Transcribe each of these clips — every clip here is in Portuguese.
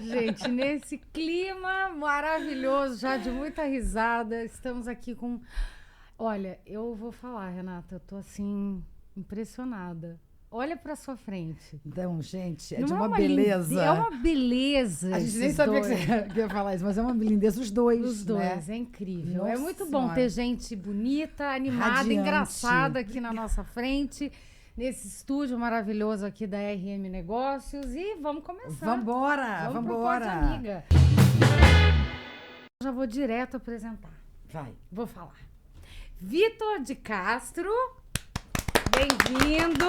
Gente, nesse clima maravilhoso, já de muita risada, estamos aqui com... Olha, eu vou falar, Renata, eu tô assim, impressionada. Olha pra sua frente. Então, gente, Não de é uma beleza. É uma beleza. A gente nem esses sabia dois. que ia falar isso, mas é uma lindeza os dois. Os dois, né? é incrível. Nossa É muito bom Senhora. ter gente bonita, animada, Radiante. engraçada aqui na nossa frente, nesse estúdio maravilhoso aqui da RM Negócios. E vamos começar. Vambora, Vamos pro vambora. Porta Amiga. Já vou direto apresentar. Vai. Vou falar. Vitor de Castro, bem-vindo.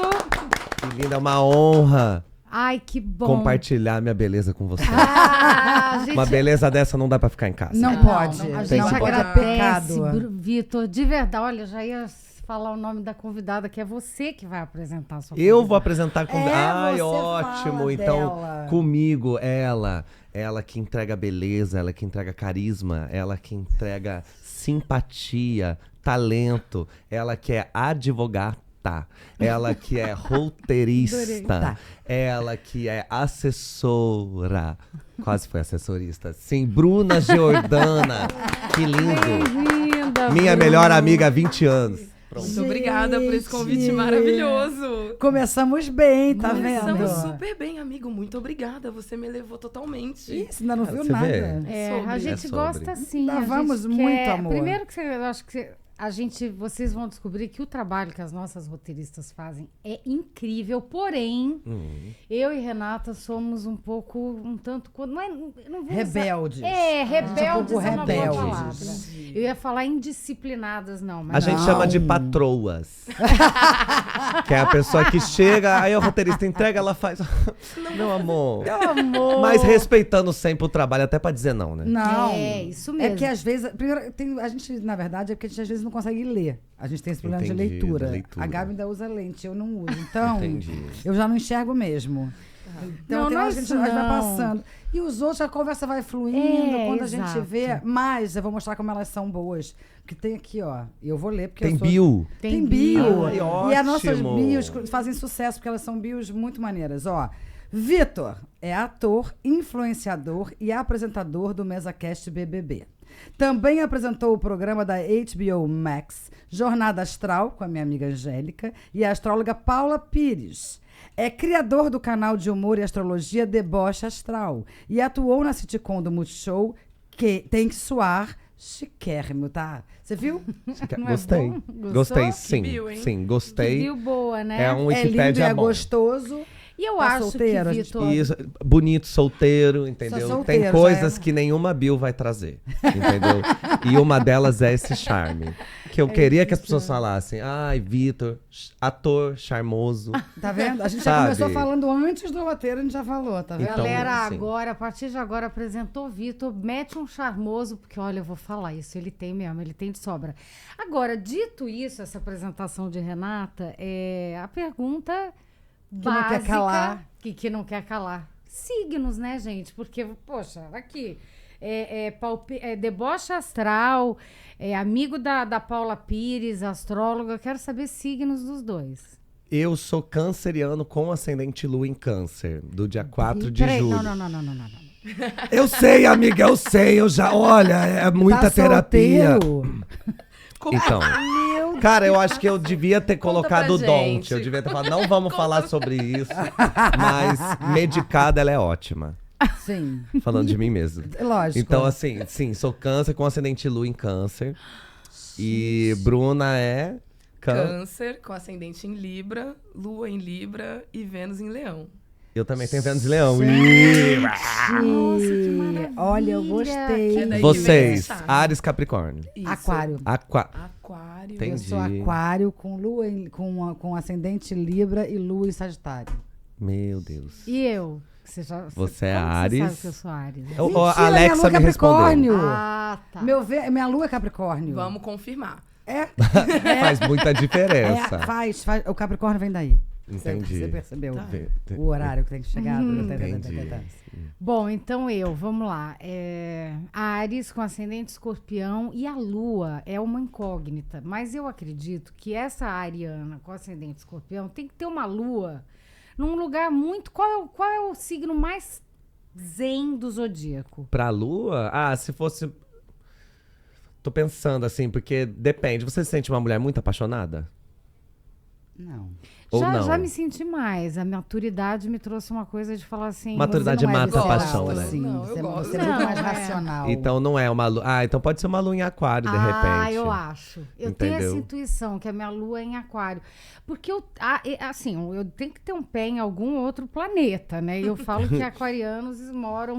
Que linda, é uma honra Ai, que bom. compartilhar minha beleza com você. A gente... Uma beleza dessa não dá pra ficar em casa. Não pode. A Tem gente que pode. agradece, Pecado. Vitor, de verdade. Olha, eu já ia falar o nome da convidada, que é você que vai apresentar a sua Eu convidada. vou apresentar com... Ai, você ótimo. fala Então, dela. comigo, ela que entrega beleza, ela que entrega carisma, ela que entrega simpatia, talento, ela que é advogada, ela que é roteirista, Tá. ela que é assessora, quase foi assessorista, sim, Bruna Giordana, que lindo, Bem-vinda, minha Bruna. melhor amiga há 20 anos. Pronto. Muito obrigada por esse convite Gente. maravilhoso. Começamos bem, tá Começamos vendo? super bem, amigo. Muito obrigada. Você me levou totalmente. Isso, ainda não viu Você nada. vê? É, Sobre. a gente É sobre. gosta sim. a Vamos gente muito, quer... amor. Primeiro que eu acho que vocês vão descobrir que o trabalho que as nossas roteiristas fazem é incrível, porém, eu e Renata somos um tanto, não vou usar- Rebeldes. Rebeldes pouco é uma boa rebeldes. palavra. Eu ia falar indisciplinadas, não, mas A gente Não. chama de patroas. Que é a pessoa que chega, aí o roteirista entrega, ela faz. Meu amor. Meu amor. Mas respeitando sempre o trabalho, até pra dizer não, né? Não. É, isso É mesmo. que às vezes. Primeiro, a gente, na verdade, é porque a gente às vezes não consegue ler. A gente tem esse problema Entendi, de leitura. da leitura. A Gabi ainda usa lente, eu não uso. Então, Entendi. eu já não enchergo mesmo. Então, Não, tem não é hora que a isso gente vai não. passando. E os outros, a conversa vai fluindo, É, quando a exato. gente vê. Mas eu vou mostrar como elas são boas. Porque tem aqui, ó. E eu vou ler, porque Tem eu sou... bio. Tem bio. Ai, E as nossas ótimo. bios fazem sucesso, porque elas são bios muito maneiras. Ó, Vitor é ator, influenciador e apresentador do MesaCast BBB. Também apresentou o programa da HBO Max, Jornada Astral, com a minha amiga Angélica, e a astróloga Paula Pires. É criador do canal de humor e astrologia Deboche Astral e atuou na sitcom do Multishow que Tem que Suar Chiquérrimo, tá? Você viu? Não é Gostei. bom? Gostou? Gostei, Que sim. bio, hein? Sim, Que gostei. bio boa, né? É um É lindo e Wikipédia é bom. gostoso. E eu Tá acho solteiro, a que, gente- Vitor... Isso, bonito, solteiro, entendeu? solteiro, Tem coisas já é. que nenhuma bio vai trazer, entendeu? E uma delas é esse charme. Que eu queria que as pessoas falassem, ai, Vitor, ator charmoso. Tá vendo? A gente já Sabe? começou falando antes do roteiro, a gente já falou, tá vendo? Então, Galera, assim. agora, a partir de agora, apresentou o Vitor, mete um charmoso, porque olha, eu vou falar isso, ele tem mesmo, ele tem de sobra. Agora, dito isso, essa apresentação de Renata, a pergunta não básica... quer calar. Que não quer calar. Signos, né, gente? Porque, poxa, aqui... Deboche Astral, amigo da Paula Pires, astróloga. Quero saber signos dos dois. Eu sou canceriano com ascendente lua em câncer, do dia 4 de Peraí, julho. não. Eu sei, amiga, eu sei, eu já, olha, é muita Tá terapia. solteiro? Então, cara, eu acho que eu devia ter Conta colocado o pra don't. gente. Eu devia ter falado, não vamos falar sobre isso. Mas medicada, ela é ótima. Sim, Falando de mim mesmo. lógico. Então, assim, sim, sou câncer com ascendente lua em câncer. E Bruna é... Câncer, com ascendente em Libra, Lua em Libra e Vênus em Leão. Eu também tenho Vênus e Leão. Nossa, que maravilha. Olha, eu gostei. É daí que vem Vocês, esse charme. Ares Capricórnio. Isso. Aquário. Aquário. Entendi. Eu sou aquário com lua com ascendente Libra e lua em Sagitário. Meu Deus. E eu? Você é como Você Ares. sabe que eu sou Ares? O Mentira, Alexa minha lua me respondeu. Capricórnio. Ah, tá. Minha lua é Capricórnio. Vamos confirmar. É, Faz muita diferença. faz. O Capricórnio vem daí. Entendi. Você percebeu Tá. o horário que tem que chegar. Entendi. Bom, então vamos lá. Ares com ascendente Escorpião e a Lua é uma incógnita. Mas eu acredito que essa ariana com ascendente Escorpião tem que ter uma Lua num lugar muito... Qual é o signo mais zen do zodíaco? Pra lua? Ah, se fosse... Tô pensando assim, porque depende. Você se sente uma mulher muito apaixonada? Não. Ou não? Já me senti mais. A maturidade me trouxe uma coisa de falar assim... Maturidade Você não mata a visceral, paixão, né? assim, Não, eu você, gosto. você é muito Não, mais é. racional. Então não é uma lua... Ah, então pode ser uma lua em aquário, de repente. Ah, eu acho. Eu tenho essa Entendeu? intuição, que a minha lua é em aquário. Porque assim, eu tenho que ter um pé em algum outro planeta, né? E eu falo que aquarianos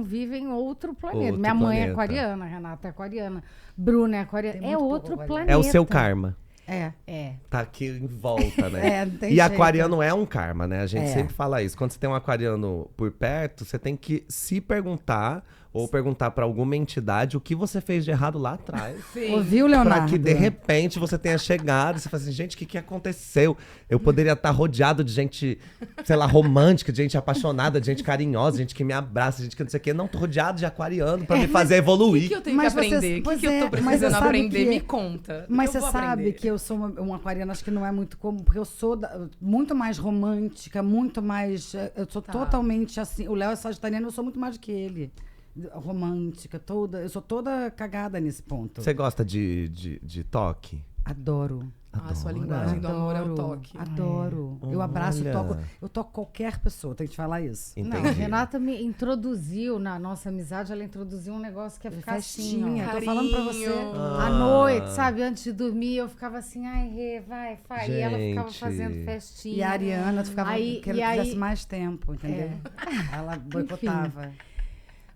vivem em outro planeta. Outro Minha mãe é planeta. aquariana, Renata é aquariana, Bruna é aquariana. Tem É muito outro pouco aquariano. planeta. É o seu karma. É. Tá aqui em volta, né? É, não tem E jeito. aquariano é um karma, né? A gente É. sempre fala isso. Quando você tem um aquariano por perto, você tem que se perguntar ou perguntar pra alguma entidade o que você fez de errado lá atrás. Sim. Ouviu, Leonardo? Pra que de repente você tenha chegado e você fala assim, gente, o que aconteceu? Eu poderia estar rodeado de gente, sei lá, romântica, de gente apaixonada, de gente carinhosa, de gente que me abraça, gente que não sei o quê. Não, tô rodeado de aquariano pra me fazer O evoluir. que eu tenho Mas que aprender? O pois que eu é, tô mas você precisando sabe aprender? que- Me conta. Mas Eu você vou sabe aprender. que eu sou um aquariano, acho que não é muito comum, porque eu sou muito mais romântica, muito mais. Eu sou Tá. totalmente assim. O Léo é sagitariano, eu sou muito mais do que ele. Romântica, toda. Eu sou toda cagada nesse ponto. Você gosta de toque? Adoro. Ah, a sua linguagem do amor é o Adoro, toque. Adoro. Eu abraço, Olha. toco. Eu toco qualquer pessoa, tem que te falar isso. Não, a Entendi. Renata me introduziu, na nossa amizade, ela introduziu um negócio que é ficar assim, Festinha. ó. Tô falando pra você. Carinho. À noite, sabe? Antes de dormir, eu ficava assim, ai, Rê, vai. E ela ficava Gente. fazendo festinha. E a Ariana ficava Aí- querendo e que aí- tivesse mais tempo, entendeu? Ela boicotava.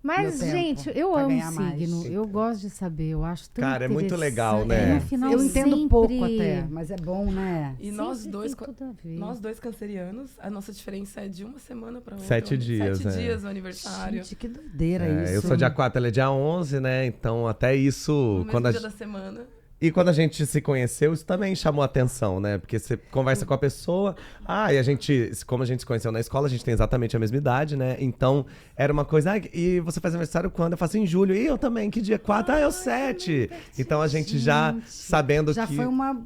Mas, meu tempo, gente, eu pra amo ganhar mais. signo. Eu gosto de saber. Eu acho tão Cara, é muito legal, interessante. né? No final, Eu entendo sempre- pouco até, mas é bom, né? E nós sempre dois, tem tudo a ver. nós dois cancerianos, a nossa diferença é de uma semana pra outra. 7 dias, 7 é. dias o aniversário. Gente, que doideira É, isso. eu sou dia 4, ela é dia 11, né? Então até isso... No mesmo Quando a dia da semana. E quando a gente se conheceu, isso também chamou atenção, né? Porque você conversa com a pessoa. Ah, e a gente, como a gente se conheceu na escola, a gente tem exatamente a mesma idade, né? Então, era uma coisa. Ah, e você faz aniversário quando? Eu faço em julho. E eu também, que dia? 4? Ah, eu 7. Então a gente já sabendo Já que. foi uma.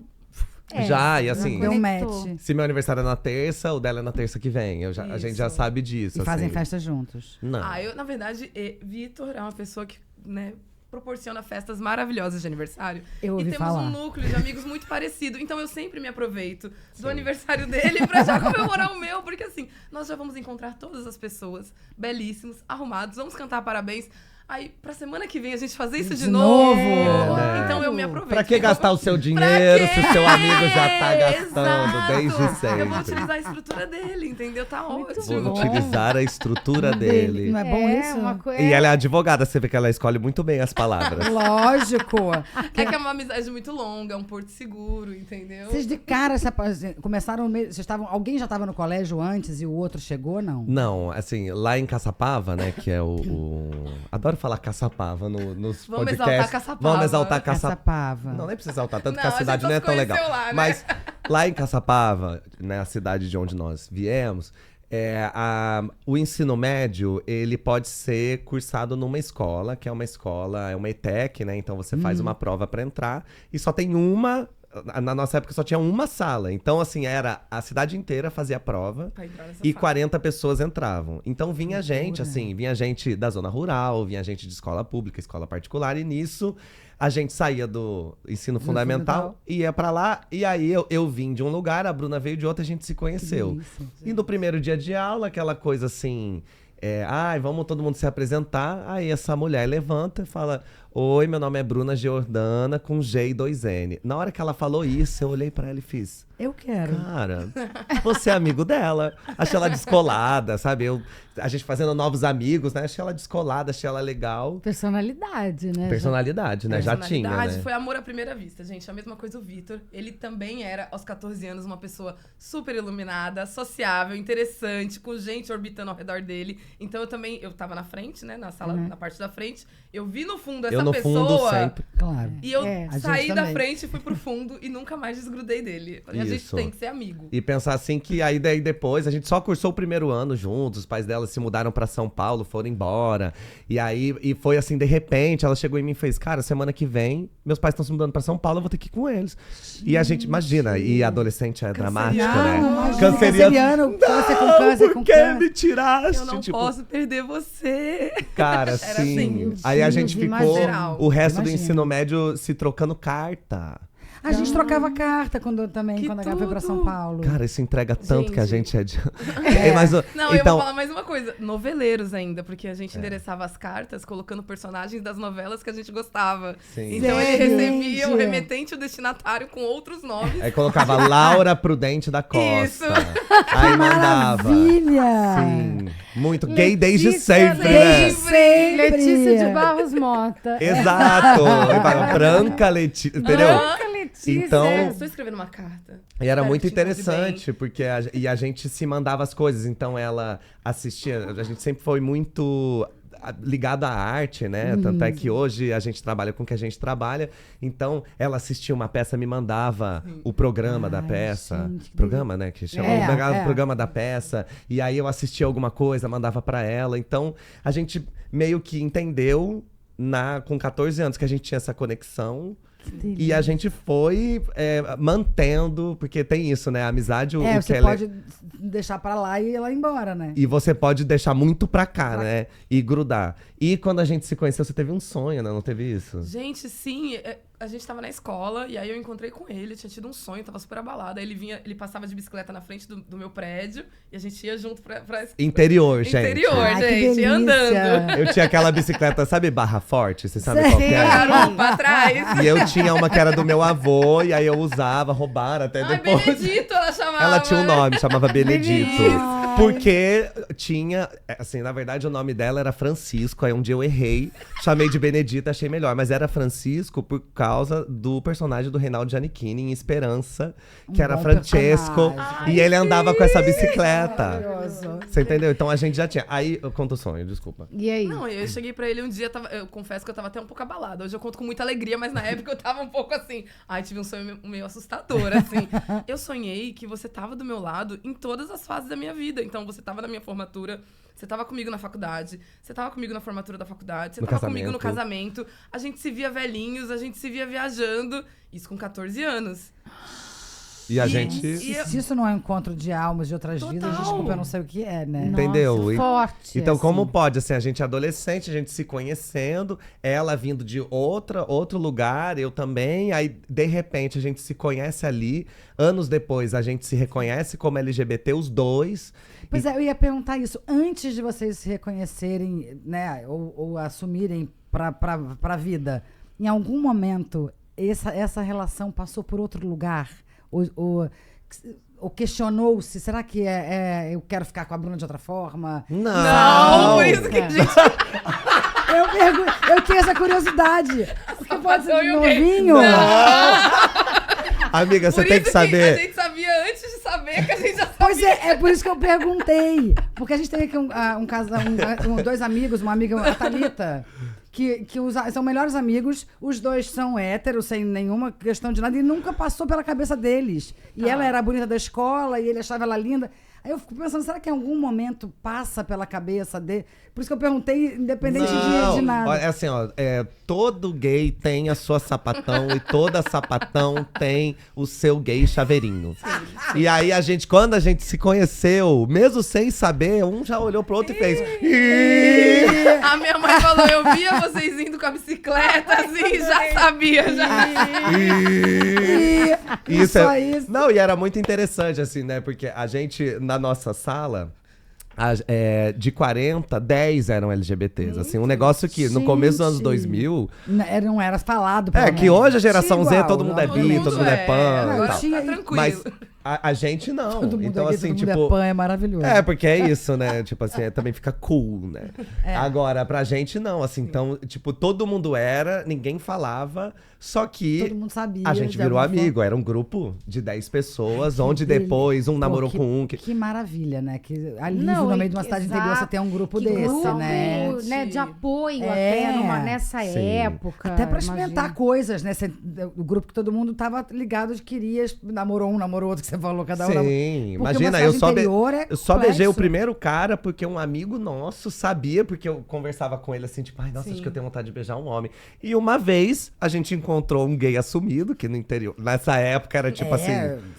Já, e assim. Deu conectou. match. Se meu aniversário é na terça, o dela é na terça que vem. A gente já Isso. sabe disso. E fazem assim. festa juntos. Não. Ah, eu, na verdade, Vitor é uma pessoa que, né, proporciona festas maravilhosas de aniversário. Eu ouvi e temos falar. um núcleo de amigos muito parecido. Então eu sempre me aproveito do aniversário dele pra já comemorar o meu. Porque assim, nós já vamos encontrar todas as pessoas belíssimos, arrumados, vamos cantar parabéns. Aí, pra semana que vem, a gente fazer isso de De novo. novo. É. Então eu me aproveito. Pra que gastar o seu dinheiro se o seu amigo já tá gastando Exato. desde Eu vou sempre? utilizar a estrutura dele, entendeu? Tá ótimo. Vou utilizar a estrutura dele. Não é bom isso? Uma coisa. E ela é advogada, você vê que ela escolhe muito bem as palavras. Lógico. É que é uma amizade muito longa, é um porto seguro, entendeu? Vocês de cara começaram. Vocês estavam. Alguém já estava no colégio antes e o outro chegou, não? Não, assim, lá em Caçapava, né, que é Adoro falar Caçapava nos Vamos podcasts. exaltar Caçapava. Vamos exaltar Caçapava. Caçapava. Não, nem precisa exaltar, tanto Não, que a a gente cidade só não é se tão legal. conheceu lá, né? Mas lá em Caçapava, né, a cidade de onde nós viemos, o ensino médio, ele pode ser cursado numa escola, que é uma escola, é uma ETEC, né? Então você faz uma prova para entrar e só tem uma. Na nossa época só tinha uma sala. Então, assim, era a cidade inteira fazia a prova. Pra entrar nessa E sala. 40 pessoas entravam. Então vinha gente, assim, vinha gente da zona rural, vinha gente de escola pública, escola particular, e nisso a gente saía do ensino fundamental, ia pra lá, e aí eu vim de um lugar, a Bruna veio de outro, a gente se conheceu. E no primeiro dia de aula, aquela coisa assim, vamos todo mundo se apresentar, aí essa mulher levanta e fala: oi, meu nome é Bruna Giordana, com G e 2 N. Na hora que ela falou isso, eu olhei pra ela e fiz: Eu quero. cara, você é amigo dela. Achei ela descolada, sabe? A gente fazendo novos amigos, né? Achei ela descolada, achei ela legal. Personalidade, né? Personalidade, né? Já tinha, Personalidade, né? foi amor à primeira vista, gente. A mesma coisa o Vitor. Ele também era, aos 14 anos, uma pessoa super iluminada, sociável, interessante, com gente orbitando ao redor dele. Então eu tava na frente, né? Na sala, na parte da frente. Eu vi no fundo essa Eu no pessoa. fundo sempre. Claro. E eu A gente saí da também. frente, fui pro fundo e nunca mais desgrudei dele. Falei, a Isso. gente tem que ser amigo. E pensar assim que aí daí depois, a gente só cursou o primeiro ano juntos, os pais dela se mudaram pra São Paulo, foram embora. E aí e foi assim, de repente, ela chegou em mim e fez, cara, semana que vem, meus pais estão se mudando pra São Paulo, eu vou ter que ir com eles. E a gente, imagina, e adolescente é dramático, né? Canceriano, câncer com câncer com Por que câncer. me tiraste? Eu não posso perder você. Cara, Era sim. assim. Aí a gente ficou Imagina. o resto do Imagina. ensino médio se trocando carta. A gente trocava carta quando Que a Gabi foi pra São tudo. Paulo. Cara, isso entrega tanto que a gente é de. Não, eu então, vou falar mais uma coisa. Noveleiros ainda, porque a gente endereçava as cartas colocando personagens das novelas que a gente gostava. Sim. Então ele Gente. recebia o remetente e o destinatário com outros nomes. aí colocava Laura Prudente da Costa. Isso. Aí mandava. Maravilha! Sim. Muito gay desde Letícia, sempre, Desde né? sempre! Letícia de Barros Mota. Exato. Aí vai, Branca Letícia, entendeu? Branca Letícia. Então- Estou escrevendo uma carta. E era Espero muito que te encontre interessante, porque a gente se mandava as coisas. Então ela assistia, a gente sempre foi muito ligado à arte, né? Tanto é que hoje a gente trabalha com o que a gente trabalha. Então ela assistia uma peça, me mandava o programa da Ai, peça. gente, que Programa, né? Que chama. O programa da peça. E aí eu assistia alguma coisa, mandava pra ela. Então a gente meio que entendeu com 14 anos que a gente tinha essa conexão. E a gente foi mantendo, porque tem isso, né? A amizade, o que Você pode deixar pra lá e ela ir embora, né? E você pode deixar muito pra cá, né? E grudar. E quando a gente se conheceu, você teve um sonho, né? Não teve isso? Gente, sim, a gente tava na escola e aí eu encontrei com ele, tinha tido um sonho, tava super abalado. Aí ele passava de bicicleta na frente do meu prédio e a gente ia junto pra Interior, gente. interior, Ai, que gente, delícia. andando. Eu tinha aquela bicicleta, sabe, Barra Forte? Você sabe qual que é? Garupa atrás. E eu tinha uma que era do meu avô, e aí eu usava, roubaram até Ai, depois. Benedito, ela chamava. Ela tinha um nome, chamava Benedito. Isso. Porque tinha, assim, na verdade o nome dela era Francisco, aí um dia eu errei, chamei de Benedito, achei melhor, mas era Francisco por causa do personagem do Reinaldo Giannichini em Esperança, que era bom Francesco, personagem. e ele andava com essa bicicleta. Maravilhoso. Você entendeu? Então a gente já tinha. Aí eu conto o sonho, desculpa. E aí? Não, eu cheguei pra ele um dia, eu confesso que eu tava até um pouco abalada. Hoje eu conto com muita alegria, mas na época eu tava um pouco assim. Ai, tive um sonho meio assustador, assim. Eu sonhei que você tava do meu lado em todas as fases da minha vida. Então você tava na minha formatura, você tava comigo na faculdade, você tava comigo na formatura da faculdade, você No tava casamento. comigo no casamento. A gente se via velhinhos, a gente se via viajando. Isso com 14 anos. E a E- gente. e- Se isso não é um encontro de almas de outras vidas, Total. desculpa, eu não sei o que é, né? Entendeu? Nossa, E- forte. Então, assim. como pode, assim, a gente é adolescente, a gente se conhecendo, ela vindo de outro lugar, eu também, aí, de repente, a gente se conhece ali, anos depois, a gente se reconhece como LGBT, os dois. Pois é, eu ia perguntar isso. Antes de vocês se reconhecerem, né, ou assumirem pra vida, em algum momento, essa relação passou por outro lugar? Ou questionou-se? Será que eu quero ficar com a Bruna de outra forma? Não, por isso que a gente. Eu tinha essa curiosidade. Porque pode ser Sapatão e o quê? novinho. Amiga, você Por tem isso que saber. a gente sabia antes de saber que a gente já sabia. Pois é por isso que eu perguntei. Porque a gente tem aqui dois amigos, uma amiga, a Thalita, que são melhores amigos, os dois são héteros, sem nenhuma questão de nada, e nunca passou pela cabeça deles. E ela era a bonita da escola, e ele achava ela linda. Aí eu fico pensando, será que em algum momento passa pela cabeça dele? Por isso que eu perguntei, independente de nada. Olha, é assim, ó, todo gay tem a sua sapatão e toda sapatão tem o seu gay chaveirinho. E aí quando a gente se conheceu, mesmo sem saber, um já olhou pro outro e fez. "Ih". A minha mãe falou, eu via vocês indo com a bicicleta, assim, já sabia, já. Isso Só isso. Não, e era muito interessante, assim, né? Porque a gente, na nossa sala, de 40, 10 eram LGBTs. Assim, um negócio que no começo dos anos Gente. 2000. Não era falado. pelo Que menos. hoje a geração Z, Igual, todo mundo é não. bi, todo mundo é pan. Não, e eu tal. tinha- Tá tranquilo. Mas a gente não. Todo mundo Então, aqui, assim, todo tipo. mundo é pan, é maravilhoso. Porque é isso, né? Tipo assim, também fica cool, né? Agora, pra gente não, assim, então, tipo, todo mundo era, ninguém falava, só que Todo mundo sabia. a gente de virou alguma amigo, era um grupo de 10 pessoas, onde delícia. depois um Pô, namorou que- com um. Que maravilha, né? Que alívio Não, no meio de uma cidade exato. interior você ter um grupo Que desse, grupo, né? né, de apoio É, até nessa sim. época. Até pra experimentar imagino. coisas, né? O grupo que todo mundo tava ligado de queria, namorou um, namorou outro, que você falou, cada um namorou. Sim, Porque imagina, uma cidade interior é eu só beijei o complexo. primeiro cara porque um amigo nosso sabia, porque eu conversava com ele assim, tipo, ai, nossa, Sim. acho que eu tenho vontade de beijar um homem. E uma vez a gente encontrou um gay assumido, que no interior, nessa época era tipo assim,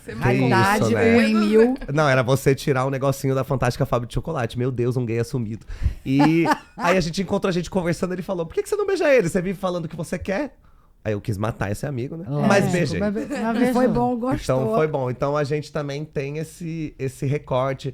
Você raridade, isso, né? 1 em 1000. não, era você tirar um negocinho da Fantástica Fábrica de Chocolate. Meu Deus, um gay assumido. E aí a gente encontrou a gente conversando, ele falou, por que você não beija ele? Você vive falando o que você quer? Aí eu quis matar esse amigo, né? Mas beijei. Mas foi bom, gostou. Então foi bom. Então a gente também tem esse recorte.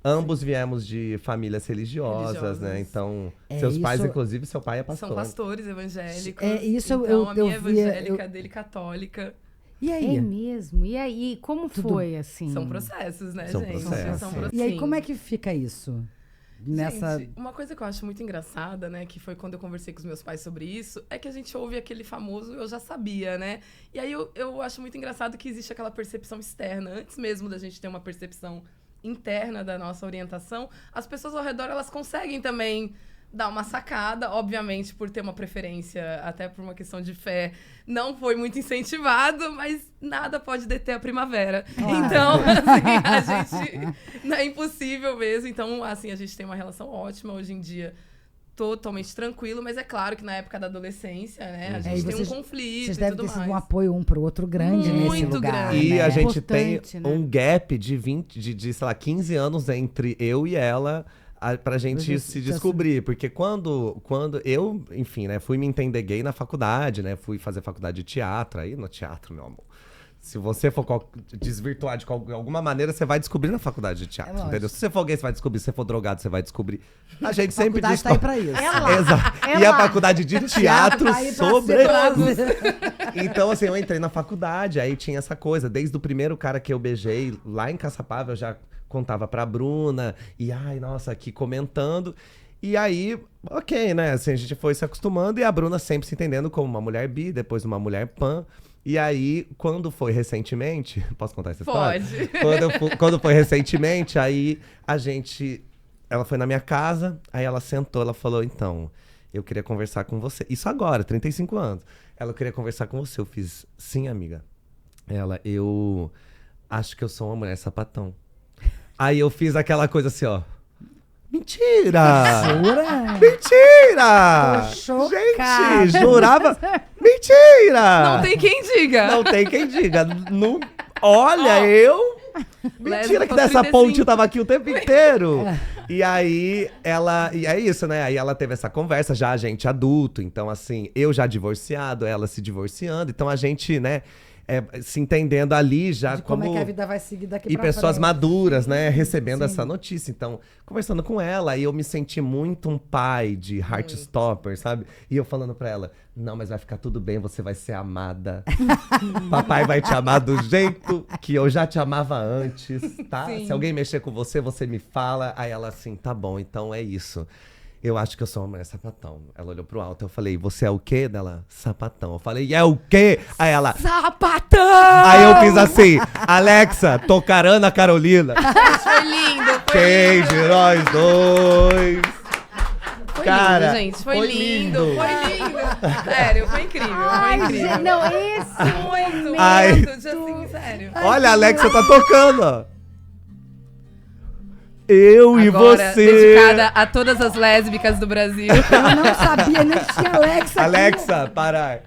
Ambos viemos de famílias religiosas, né? Então, seus pais, isso- inclusive, seu pai é pastor. São pastores evangélicos. É, isso então, eu- a minha eu é vi- evangélica, a dele católica. E aí? É mesmo? E aí, como foi, assim? São processos, né, São gente? processos. E aí, Sim. como é que fica isso? Nessa... Gente, uma coisa que eu acho muito engraçada, né, que foi quando eu conversei com os meus pais sobre isso, é que a gente ouve aquele famoso eu já sabia, né? E aí eu acho muito engraçado que existe aquela percepção externa. Antes mesmo da gente ter uma percepção interna da nossa orientação, as pessoas ao redor, elas conseguem também dar uma sacada, obviamente, por ter uma preferência, até por uma questão de fé, não foi muito incentivado, mas nada pode deter a primavera. Então, assim, a gente... Não é impossível mesmo. Então, assim, a gente tem uma relação ótima hoje em dia, totalmente tranquilo, mas é claro que na época da adolescência, né, a gente e tem vocês- um conflito Vocês e devem tudo ter sido mais. um apoio um pro outro grande nesse Muito lugar. grande. E né? a gente tem Importante, né? um gap de 20, sei lá, 15 anos entre eu e ela pra gente se descobrir. Porque quando eu, enfim, né, fui me entender gay na faculdade, né? Fui fazer faculdade de teatro, aí no teatro, meu amor. Se você for desvirtuar de alguma maneira, você vai descobrir na faculdade de teatro, lógico. entendeu? Se você for gay, você vai descobrir. Se você for drogado, você vai descobrir. A gente sempre faculdade tá aí pra isso. Exato. É E a lá. faculdade de teatro Tá aí pra sobre... ser prazer. Então, assim, eu entrei na faculdade, aí tinha essa coisa. Desde o primeiro cara que eu beijei, lá em Caçapava, eu já contava pra Bruna. E, ai, nossa, aqui comentando. E aí, ok, né? Assim, a gente foi se acostumando. E a Bruna sempre se entendendo como uma mulher bi, depois uma mulher pan. E aí, quando foi recentemente... Posso contar essa história? Pode. Quando foi recentemente, aí a gente... Ela foi na minha casa, aí ela sentou, ela falou, então, eu queria conversar com você. Isso agora, 35 anos. Ela queria conversar com você. Eu fiz, sim, amiga. Ela, eu acho que eu sou uma mulher sapatão. Aí eu fiz aquela coisa assim, ó. Mentira! Jura? Mentira! Tô chocada. Gente, jurava... Mentira! Não tem quem diga. Não tem quem diga. Não... Olha, eu... Mentira Lésbica que dessa 35. ponte tava aqui o tempo inteiro. E aí, ela... E é isso, né? Aí ela teve essa conversa, já a gente adulto. Então, assim, eu já divorciado, ela se divorciando. Então, a gente, né... se entendendo ali já De como é que a vida vai seguir daqui e pra pessoas frente. maduras, né, recebendo Sim. essa notícia. Então, conversando com ela, aí eu me senti muito um pai de Heartstopper, sabe? E eu falando pra ela, não, mas vai ficar tudo bem, você vai ser amada. Papai vai te amar do jeito que eu já te amava antes, tá? Sim. Se alguém mexer com você, você me fala. Aí ela assim, tá bom, então é isso. Eu acho que eu sou uma mulher sapatão. Ela olhou pro alto, eu falei, você é o quê? Dela, sapatão. Eu falei, é o quê? Aí ela, Sapatão! aí eu fiz assim, Alexa, tocar Ana Carolina. Foi lindo, foi Quem lindo. de nós dois? Foi Cara, lindo, gente. Foi foi lindo. lindo. Foi lindo. Sério, foi incrível. Ai, Foi incrível. gente, não, esse Muito, Ai. muito. Assim, sério. Olha, a Alexa tá tocando, ó. Eu e Agora, você. dedicada a todas as lésbicas do Brasil. Eu não sabia nem que tinha Alexa aqui. Alexa, parar.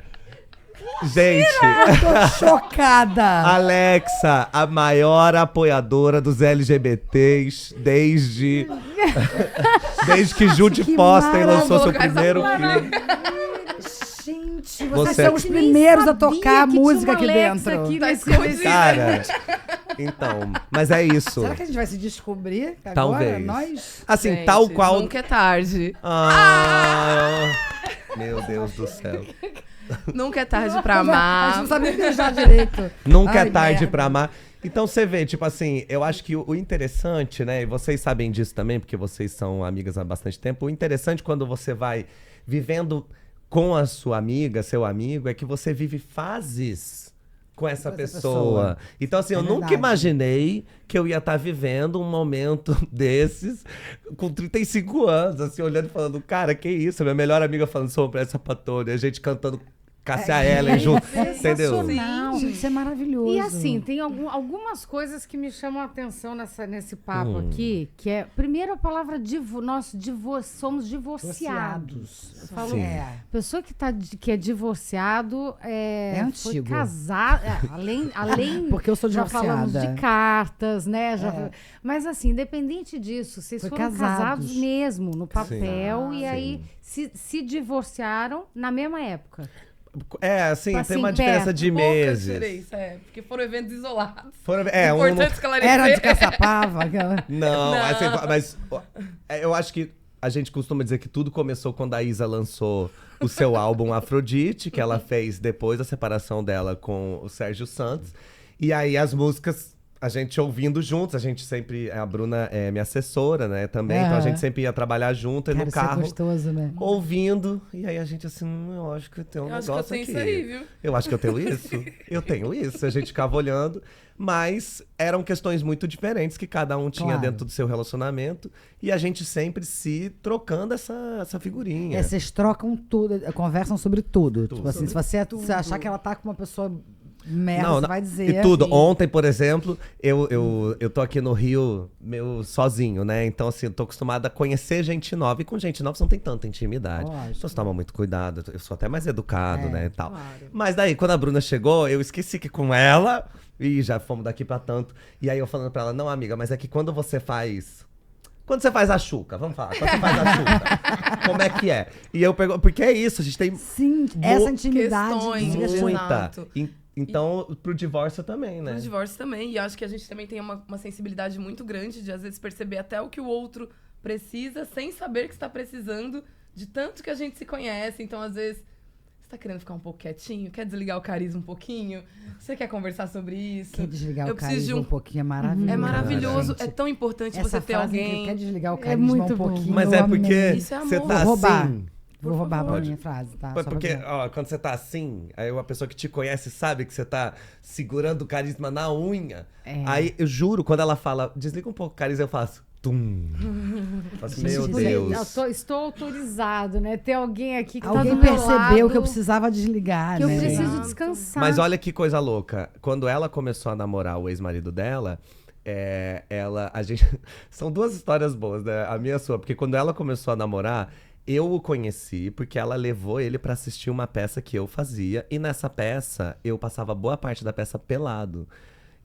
Gente, Eu tô chocada. Alexa, a maior apoiadora dos LGBTs desde que Judy Que Foster maravilha. lançou seu Vamos colocar essa primeiro palavra. filme. Gente, vocês Você- são os Nem primeiros a sabia tocar que tinha música uma aqui Alexa dentro. aqui Tá nesse- escondido. Cara, então, mas é isso. Será que a gente vai se descobrir agora? Talvez. Nós? Assim, Gente, tal qual. Nunca é tarde. Ah, meu Deus do céu. Nunca é tarde pra A gente amar. não sabe nem beijar direito. Nunca Ai, é tarde merda. pra amar. Então você vê, tipo assim, eu acho que o interessante, né? E vocês sabem disso também, porque vocês são amigas há bastante tempo. O interessante quando você vai vivendo com a sua amiga, seu amigo, é que você vive fases com essa Com essa pessoa. pessoa. Então, assim, É eu nunca verdade. imaginei que eu ia estar vivendo um momento desses com 35 anos, assim, olhando e falando, cara, que isso? Minha melhor amiga falando sobre essa patone, a gente cantando Cássia Eller junto, entendeu? sensacional. Gente, isso é maravilhoso. E assim, tem algumas coisas que me chamam a atenção nesse papo aqui, que é, primeiro, a palavra somos divorciados. Eu falo, Sim. pessoa que é divorciado É foi antigo. casado, além Porque eu sou já falamos divorciada. de cartas, né? É. Mas assim, independente disso, vocês Foi foram casados. casados mesmo, no papel, e Sim. aí se divorciaram na mesma época. É, assim, Assim, tem uma diferença perto. de Pouca meses. diferença, porque foram eventos isolados. É, um Importante esclarecer. Era de Caçapava. aquela- Não, Não. assim, mas ó, eu acho que a gente costuma dizer que tudo começou quando a Isa lançou o seu álbum Afrodite, que ela fez depois da separação dela com o Sérgio Santos. E aí as músicas, a gente ouvindo juntos, a gente sempre... A Bruna é minha assessora, né, também. Então a gente sempre ia trabalhar junto, e Cara, no isso é carro, gostoso, né? ouvindo. E aí a gente assim, eu acho que tem um Eu acho que eu negócio tenho aqui. isso aí, viu? Eu acho que eu tenho isso. Eu tenho isso. A gente ficava olhando. Mas eram questões muito diferentes que cada um tinha Claro. dentro do seu relacionamento. E a gente sempre se trocando essa figurinha. Vocês trocam tudo, conversam sobre tudo. Tudo. Tipo assim, se você achar que ela tá com uma pessoa merda, Não, você não, vai dizer. E tudo. assim. Ontem, por exemplo, eu tô aqui no Rio sozinho, né? Então, assim, eu tô acostumado a conhecer gente nova. E com gente nova você não tem tanta intimidade. Lógico. Então você toma muito cuidado. Eu sou até mais educado, É, né? E tal. claro. Mas daí, quando a Bruna chegou, eu esqueci que com ela... Ih, já fomos daqui pra tanto. E aí eu falando pra ela, não, amiga, mas é que quando você faz... Quando você faz a chuca, vamos falar. Quando você faz a chuca, como é que é? E eu pergunto, porque é isso, a gente tem Sim, essa intimidade. questões, diga assim, muita. Exato. Então, pro divórcio também, né? No divórcio também. E acho que a gente também tem uma sensibilidade muito grande de, às vezes, perceber até o que o outro precisa, sem saber que está precisando, de tanto que a gente se conhece. Então, às vezes, você tá querendo ficar um pouco quietinho? Quer desligar o carisma um pouquinho? Você quer conversar sobre isso? Quer desligar Eu o preciso de carisma um pouquinho, é maravilhoso. É maravilhoso, gente. é tão importante Essa você ter frase alguém. Quer desligar o carisma muito um bom. pouquinho. Mas eu é porque amei. Isso é você amor. tá Vou roubar. assim... Vou roubar pra favor. minha frase, tá? Foi Só porque, pra- ó, quando você tá assim, aí uma pessoa que te conhece sabe que você tá segurando o carisma na unha. É. Aí, eu juro, quando ela fala, desliga um pouco o carisma, eu faço, tum. Eu faço, meu Gente, Deus. Estou autorizado, né? Ter alguém aqui que Alguém tá do meu percebeu lado, que eu precisava desligar, que eu né? preciso Exato. descansar. Mas olha que coisa louca. Quando ela começou a namorar o ex-marido dela, a gente... São duas histórias boas, né? A minha e a sua. Porque quando ela começou a namorar, eu o conheci porque ela levou ele pra assistir uma peça que eu fazia. E nessa peça, eu passava boa parte da peça pelado.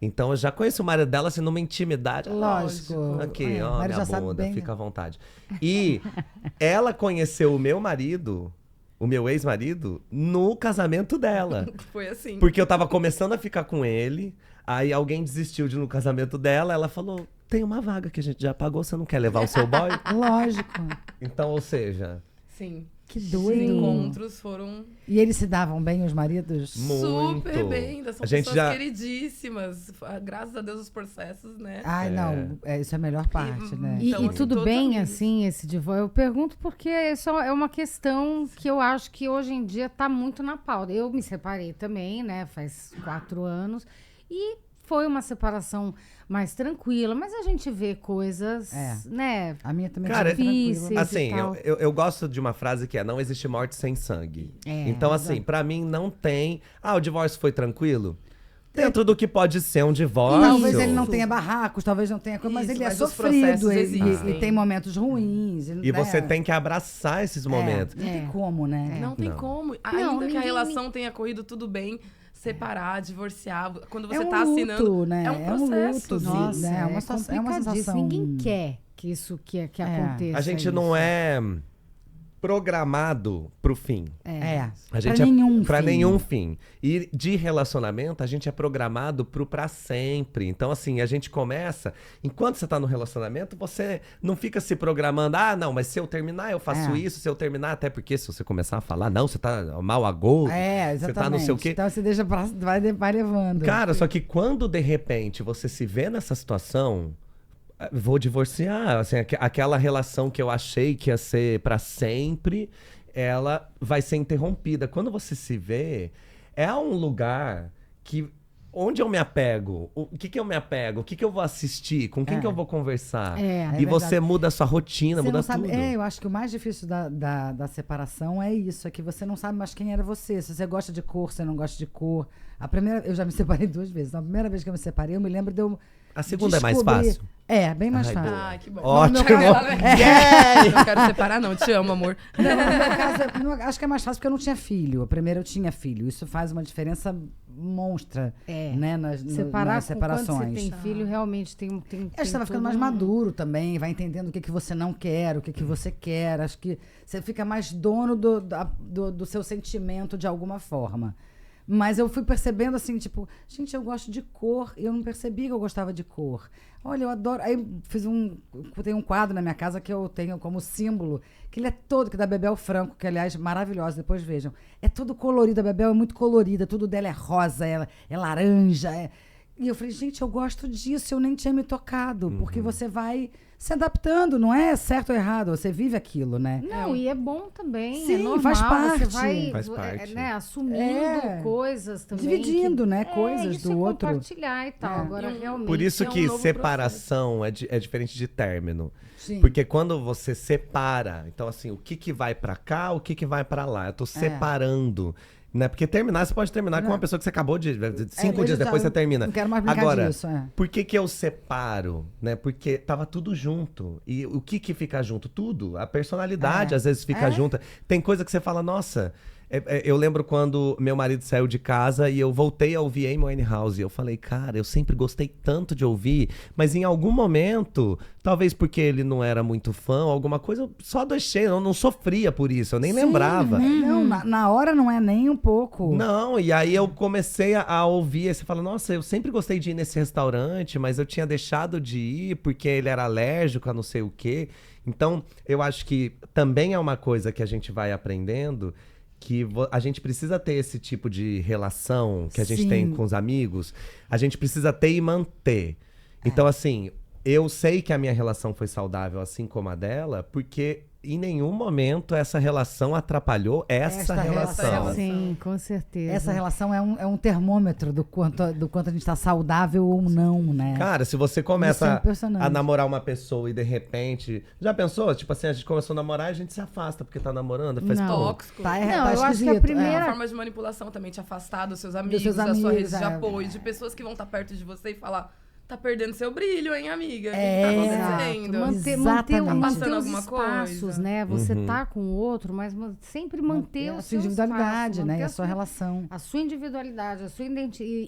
Então eu já conheci o marido dela assim numa intimidade. Lógico. Aqui, É, o ó, marido minha já sabe bunda, bem, fica né? à vontade. E ela conheceu o meu marido, o meu ex-marido, no casamento dela. Foi assim. Porque eu tava começando a ficar com ele, aí alguém desistiu de ir no casamento dela, ela falou, tem uma vaga que a gente já pagou, você não quer levar o seu boy? Lógico. Então, ou seja, Sim. Que Os doido. encontros foram E eles se davam bem, os maridos? muito. super bem. Ainda são A gente pessoas já... queridíssimas. Graças a Deus os processos, né? Ai, não. Isso é a melhor parte, né? E, Então, e tudo todos bem, amigos. assim, esse divórcio? Eu pergunto porque isso é uma questão que eu acho que hoje em dia tá muito na pauta. Eu me separei também, né? Faz 4 anos. E foi uma separação mais tranquila. Mas a gente vê coisas, É. né? A minha também Cara, foi tranquila. difícil. Assim, e tal. eu gosto de uma frase que é não existe morte sem sangue. É, Então, assim, pra mim não tem... Ah, o divórcio foi tranquilo? Dentro do que pode ser um divórcio. Talvez ele não tenha barracos, talvez não tenha coisa, mas Isso, ele é mas os sofrido processos e existem. tem momentos ruins. E você tem que abraçar esses momentos. Não tem como, né? Não tem Não. como. Não, Ainda que ninguém- a relação tenha corrido tudo bem, separar, divorciar. Quando você É um tá luto, assinando. né? É um processo. luto, sim. Nossa, né? É uma é situação- é uma complicadíssimo. sensação- Ninguém quer que isso que aconteça. A gente isso. não é programado pro fim. É. A gente pra nenhum fim. E de relacionamento, a gente é programado pro pra sempre. Então, assim, a gente começa... Enquanto você tá no relacionamento, você não fica se programando. Ah, não, mas se eu terminar, eu faço É. isso. Se eu terminar, até porque se você começar a falar, não, você tá mal a gol. É, exatamente. Você tá não sei o quê. Então você deixa vai levando. Cara, só que quando, de repente, você se vê nessa situação... Vou divorciar, assim, aquela relação que eu achei que ia ser pra sempre, ela vai ser interrompida. Quando você se vê, é um lugar que onde eu me apego? O que eu me apego? O que eu vou assistir? Com quem que eu vou conversar? É E você muda a sua rotina, Você muda não sabe, tudo. eu acho que o mais difícil da separação é isso, é que você não sabe mais quem era você. Se você gosta de cor, se você não gosta de cor. Eu já me separei 2 vezes. Na primeira vez que eu me separei, eu me lembro de eu A segunda é mais descobrir- fácil? É, bem mais Ai, fácil. boa. Ai, que bom. Ótimo. Não quero separar, não. Te amo, amor. Não, no meu caso, acho que é mais fácil porque eu não tinha filho. A primeira eu tinha filho. Isso faz uma diferença monstra, né, nas Separar nas com quando separações. você tem filho, realmente tem Acho que você vai ficando mais maduro também, vai entendendo o que você não quer, o que você quer. Acho que você fica mais dono do seu sentimento de alguma forma. Mas eu fui percebendo assim, tipo, gente, eu gosto de cor, e eu não percebi que eu gostava de cor. Olha, eu adoro. Aí tem um quadro na minha casa que eu tenho como símbolo, que ele é todo, que é da Bebel Franco, que aliás, maravilhosa, depois vejam. É todo colorido, a Bebel é muito colorida, tudo dela é rosa, é laranja. E eu falei, gente, eu gosto disso, eu nem tinha me tocado, porque você vai se adaptando, não é certo ou errado, você vive aquilo, né? Não, e é bom também. Sim, é normal, faz parte. Você vai Faz parte. né, assumindo coisas também. Dividindo, né, coisas isso do é outro. compartilhar e tal. Agora, realmente. Por isso é um que novo separação é diferente de término. Sim. Porque quando você separa, então assim, o que vai pra cá, o que vai pra lá? Eu tô separando. Né? Porque terminar, você pode terminar com uma pessoa que você acabou de... 5 dias depois você termina. Não quero mais brincar Agora, disso. por que eu separo? Né? Porque tava tudo junto. E o que fica junto? Tudo. A personalidade às vezes fica junta. Tem coisa que você fala, nossa... Eu lembro quando meu marido saiu de casa e eu voltei a ouvir Amy Winehouse. E eu falei, cara, eu sempre gostei tanto de ouvir, mas em algum momento, talvez porque ele não era muito fã, alguma coisa, eu só deixei, eu não sofria por isso, eu nem lembrava. Não, na hora não é nem um pouco. Não, e aí eu comecei a ouvir, e você fala, nossa, eu sempre gostei de ir nesse restaurante, mas eu tinha deixado de ir porque ele era alérgico a não sei o quê. Então, eu acho que também é uma coisa que a gente vai aprendendo, que a gente precisa ter esse tipo de relação que a gente tem com os amigos, a gente precisa ter e manter. Então, assim, eu sei que a minha relação foi saudável, assim como a dela, porque em nenhum momento essa relação atrapalhou essa relação. Sim, com certeza. Essa relação é um termômetro do quanto a gente tá saudável ou não, né? Cara, se você Isso é começa impressionante. a namorar uma pessoa e de repente... Já pensou? Tipo assim, a gente começou a namorar e a gente se afasta porque tá namorando. Faz, Não. pô, Tóxico. Tá, Não, tá eu acho que a esquisito, primeira- É uma forma de manipulação também, te afastar dos seus amigos, seus da sua amigos, rede de é. apoio, de pessoas que vão estar perto de você e falar, tá perdendo seu brilho, hein, amiga? O que É, tá acontecendo? Manter Exatamente. Passando os alguma espaços, coisa. né? Você tá com o outro, mas sempre manter a o sua seu individualidade, espaço, né? E manter a sua relação. a sua individualidade, a sua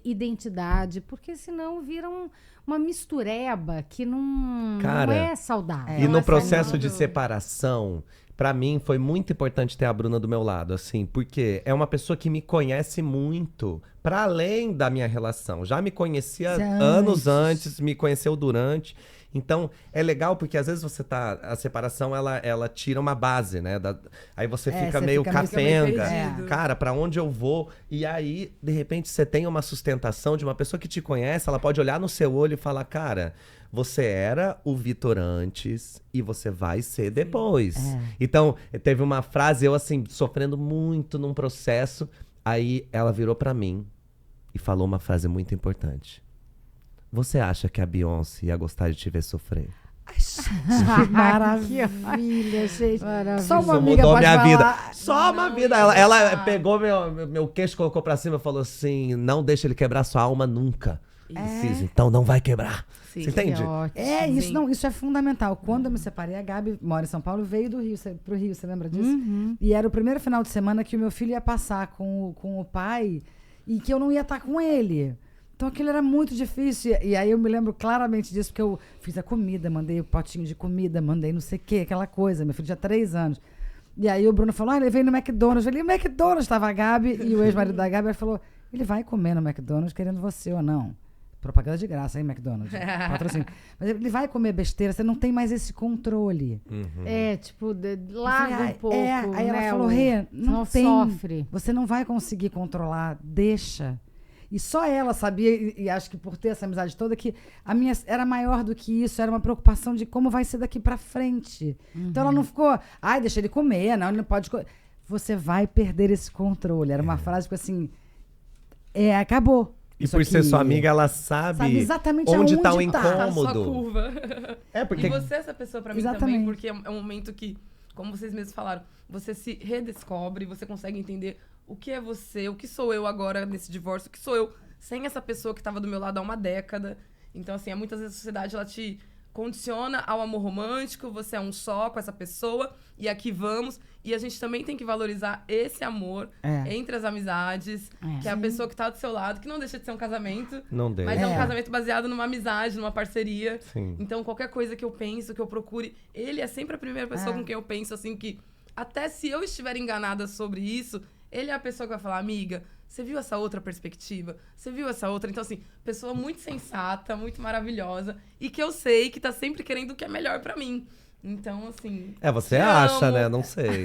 identidade, porque senão vira uma mistureba que não Cara, é saudável. E Não no é processo saudável. de separação, pra mim foi muito importante ter a Bruna do meu lado, assim, porque é uma pessoa que me conhece muito, pra além da minha relação. Já me conhecia anos antes, me conheceu durante. Então, é legal porque às vezes a separação, ela tira uma base, né? Aí você fica você meio fica meio capenga. perdido. Cara, pra onde eu vou? E aí, de repente, você tem uma sustentação de uma pessoa que te conhece, ela pode olhar no seu olho e falar, cara, você era o Vitor antes e você vai ser depois. Então, teve uma frase, eu assim, sofrendo muito num processo, aí ela virou pra mim e falou uma frase muito importante. Você acha que a Beyoncé ia gostar de te ver sofrer? Que maravilha, gente. Maravilha. Só uma Isso amiga mudou pode minha falar. vida. Só uma vida. Ela pegou meu queixo, colocou pra cima e falou assim, não deixa ele quebrar sua alma nunca. Fiz, então não vai quebrar. Sim, Você entende? É ótimo. Isso, Sim. não, isso é fundamental. Quando eu me separei, a Gabi mora em São Paulo, veio do Rio, pro Rio, você lembra disso? E era o primeiro final de semana que o meu filho ia passar com o pai e que eu não ia estar com ele. Então aquilo era muito difícil. E aí eu me lembro claramente disso, porque eu fiz a comida, mandei o potinho de comida, mandei não sei o quê, aquela coisa. Meu filho tinha 3 anos. E aí o Bruno falou, levei no McDonald's. Eu falei, o McDonald's estava a Gabi, e o ex-marido da Gabi falou, ele vai comer no McDonald's querendo você ou não. Propaganda de graça, hein, McDonald's? Patrocínio. Mas ele vai comer besteira, você não tem mais esse controle. É, tipo, larga um pouco. Aí ela né, falou, Rê, não tem. sofre. Você não vai conseguir controlar, deixa. E só ela sabia, e acho que por ter essa amizade toda, que a minha era maior do que isso, era uma preocupação de como vai ser daqui pra frente. Então ela não ficou, deixa ele comer, não, ele não pode comer. Você vai perder esse controle. Era uma frase que assim, acabou. E isso por aqui. ser sua amiga, ela sabe exatamente onde tá o aonde tá. Tá a sua incômodo. curva. É, porque E você é essa pessoa pra mim Exatamente. também, porque é um momento que, como vocês mesmos falaram, você se redescobre, você consegue entender o que é você, o que sou eu agora nesse divórcio, o que sou eu sem essa pessoa que tava do meu lado há uma década. Então, assim, muitas vezes a sociedade, ela te condiciona ao amor romântico, você é um só com essa pessoa, e aqui vamos. E a gente também tem que valorizar esse amor entre as amizades, que é a pessoa que tá do seu lado, que não deixa de ser um casamento, não deixa. mas é um casamento baseado numa amizade, numa parceria. Sim. Então, qualquer coisa que eu penso, que eu procure, ele é sempre a primeira pessoa com quem eu penso, assim, que até se eu estiver enganada sobre isso, ele é a pessoa que vai falar, amiga, você viu essa outra perspectiva? Você viu essa outra? Então, assim, pessoa muito sensata, muito maravilhosa, e que eu sei que tá sempre querendo o que é melhor pra mim. Então, assim... Você te acha, amo. né? Não sei.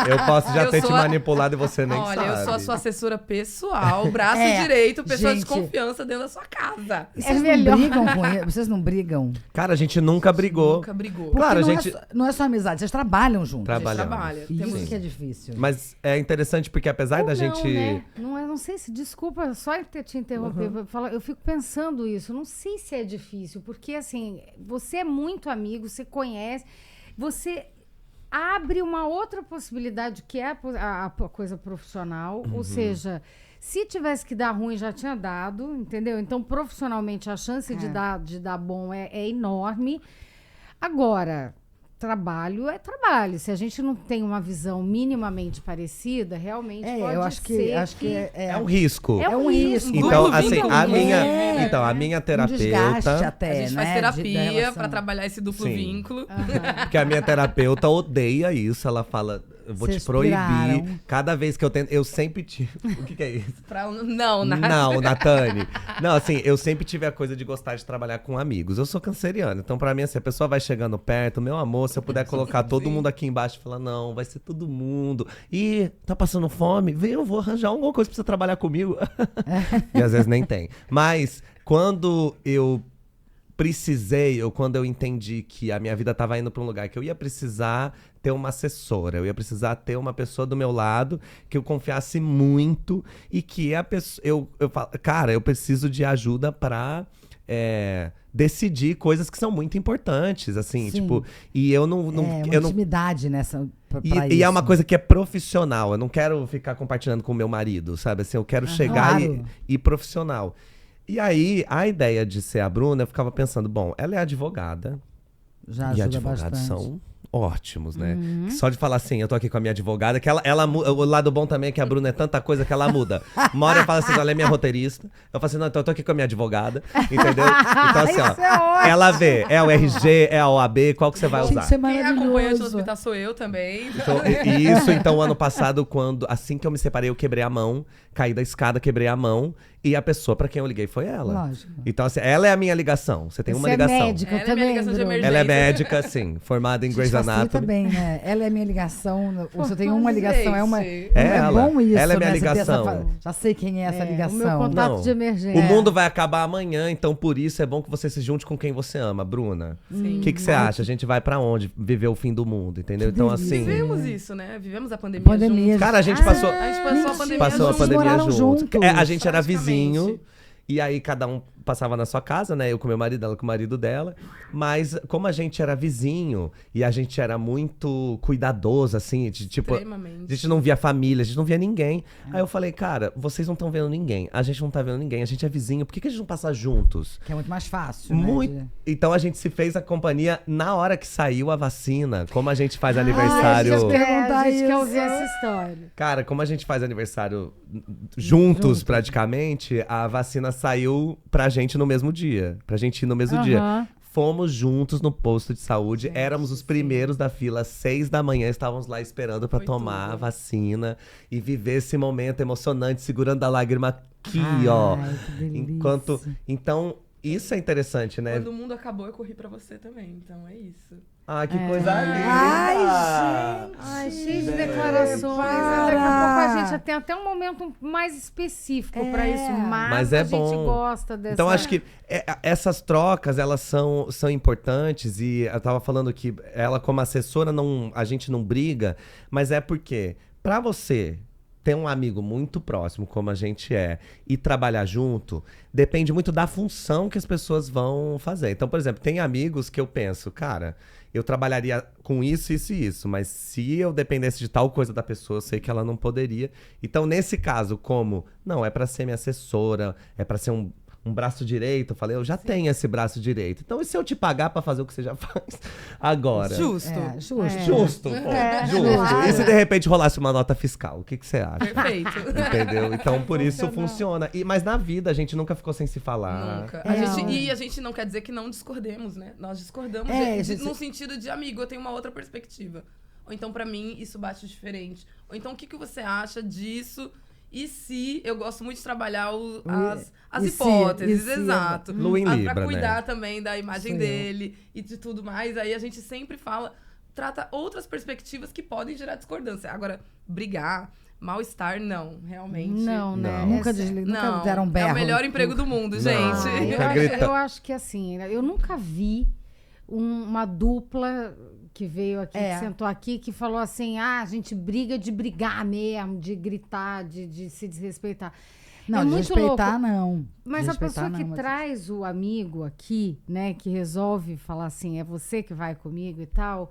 Eu posso já Eu ter sou te a- manipulado e você nem Olha, sabe. eu sou a sua assessora pessoal, braço É, direito, pessoa de gente. confiança dentro da sua casa. E vocês melhor. não brigam com ele? Vocês não brigam? Cara, a gente nunca brigou. Nunca brigou. Porque Claro, a não, gente- não é só amizade, vocês trabalham juntos. A gente Trabalhamos. trabalha. Isso Temos... que é difícil. Mas é interessante porque apesar Ou da não, gente... né? Não sei se... Desculpa, só te interromper. Eu fico pensando isso. Não sei se é difícil. Porque, assim, você é muito amigo, você conhece... Você abre uma outra possibilidade, que é a coisa profissional. Ou seja, se tivesse que dar ruim, já tinha dado, entendeu? Então, profissionalmente, a chance de dar bom é enorme. Agora... Trabalho é trabalho. Se a gente não tem uma visão minimamente parecida, realmente pode eu acho que É um risco. É um risco. Então, Duplo assim, vínculo, a né? minha, então, a minha desgaste terapeuta, até, A gente né, faz da terapia relação. pra trabalhar esse duplo Sim. vínculo. porque a minha terapeuta odeia isso, ela fala, eu vou Vocês te proibir. piraram. Cada vez que eu tento, eu sempre tive. O que é isso? Não, nada. Não, Natane. Não, assim, eu sempre tive a coisa de gostar de trabalhar com amigos. Eu sou canceriano, então pra mim, assim, a pessoa vai chegando perto, meu amor, se eu puder colocar todo mundo aqui embaixo e falar, não, vai ser todo mundo. Ih, tá passando fome? Vem, eu vou arranjar alguma coisa pra você trabalhar comigo. E às vezes nem tem. Mas, quando eu precisei, ou quando eu entendi que a minha vida tava indo pra um lugar que eu ia precisar ter uma assessora, eu ia precisar ter uma pessoa do meu lado que eu confiasse muito e que a pessoa, eu falo, cara, eu preciso de ajuda pra decidir coisas que são muito importantes, assim, Sim. tipo, e eu não uma eu não intimidade nessa pra e é uma isso. coisa que é profissional. Eu não quero ficar compartilhando com o meu marido, sabe? Assim, eu quero chegar Claro. e profissional. E aí, a ideia de ser a Bruna, eu ficava pensando, bom, ela é advogada. Já E ajuda advogados bastante. são ótimos, né? Só de falar assim, eu tô aqui com a minha advogada, que ela o lado bom também é que a Bruna é tanta coisa que ela muda. Uma hora eu falo assim, ela é minha roteirista. Eu falo assim, não, então eu tô aqui com a minha advogada, entendeu? Então assim, Isso é ótimo. ela vê, é o RG, é a OAB, qual que você vai Gente, usar? isso é Quem é acompanhante no maravilhoso. hospital sou eu também. Então, ano passado, assim que eu me separei, eu quebrei a mão, caí da escada, quebrei a mão, e a pessoa pra quem eu liguei foi ela. Lógico. Então, assim, ela é a minha ligação. Você tem uma Você é ligação. médica Ela é minha também, ligação de Bruno? emergência. Ela é médica, sim, formada em Gente, Grey's facilita Anatomy. bem, né? Ela é minha ligação. Você tem uma Mas, ligação, é uma. gente. É Ela. bom isso, Ela é minha né? Você ter essa ligação. já sei quem é essa O meu ligação. contato Não. de emergência. O mundo vai acabar amanhã, então por isso é bom que você se junte com quem você ama, Bruna. Sim. O que você acha? A gente vai pra onde? Viver o fim do mundo, entendeu? Então, delícia. assim. Vivemos isso, né? Vivemos a pandemia, Pandemia. juntos. Cara, a gente passou. A gente passou a pandemia Passou a juntos. pandemia moraram junto. juntos. A gente era Praticamente. vizinho. E aí cada um passava na sua casa, né? Eu com meu marido, ela com o marido dela. Mas como a gente era vizinho e a gente era muito cuidadoso, assim, de, tipo, a Extremamente. gente não via família, a gente não via ninguém. Aí eu falei, cara, vocês não estão vendo ninguém. A gente não tá vendo ninguém, a gente é vizinho. Por que a gente não passa juntos? Que é muito mais fácil, Muito. né? Então a gente se fez a companhia na hora que saiu a vacina. Como a gente faz Ai, aniversário. deixa eu perguntar a a gente gente quer quer ouvir essa história. Cara, como a gente faz aniversário juntos, praticamente, a vacina saiu pra gente no mesmo dia. Pra gente ir no mesmo dia. Aham. Fomos juntos no posto de saúde. Éramos os primeiros da fila, às 6 da manhã. Estávamos lá esperando pra Foi tomar tudo. a vacina. E viver esse momento emocionante, segurando a lágrima aqui, ó. Ai, que delícia. Enquanto... Então, isso é interessante, né? Quando o mundo acabou, eu corri pra você também. Então é isso. Ah, que coisa linda! Ai, gente. Ai, cheio de declarações. para. Daqui a pouco a gente tem até um momento mais específico pra isso, Mas é a gente bom. gosta dessa... Então, acho que essas trocas, elas são importantes. E eu tava falando que ela, como assessora, a gente não briga. Mas é porque, pra você ter um amigo muito próximo, como a gente é, e trabalhar junto, depende muito da função que as pessoas vão fazer. Então, por exemplo, tem amigos que eu penso, cara, eu trabalharia com isso, isso e isso, mas se eu dependesse de tal coisa da pessoa, eu sei que ela não poderia. Então, nesse caso, como, não, é pra ser minha assessora, é pra ser um braço direito, eu falei, eu já tenho esse braço direito. Então, e se eu te pagar pra fazer o que você já faz agora? Justo. Justo, pô, justo. E se de repente rolasse uma nota fiscal, o que você acha? Perfeito. Entendeu? Então, por isso funciona. Mas na vida, a gente nunca ficou sem se falar. Nunca. É, E a gente não quer dizer que não discordemos, né? Nós discordamos no sentido de, amigo, eu tenho uma outra perspectiva. Ou então, pra mim, isso bate diferente. Ou então, o que você acha disso? E se eu gosto muito de trabalhar as hipóteses, exato. Lua em Libra, pra cuidar né? também da imagem dele e de tudo mais. Aí a gente sempre trata outras perspectivas que podem gerar discordância. Agora, brigar, mal-estar, não, realmente. Não, né? Não. Nunca deram berro. É o melhor emprego do mundo, Não. gente. Eu acho que assim, eu nunca vi uma dupla que veio aqui, que sentou aqui, que falou assim, a gente briga de brigar mesmo, de gritar, de se desrespeitar. Não, é de muito respeitar, louco. não. Mas De a pessoa respeitar, que não, traz o amigo aqui, né, que resolve falar assim, é você que vai comigo e tal,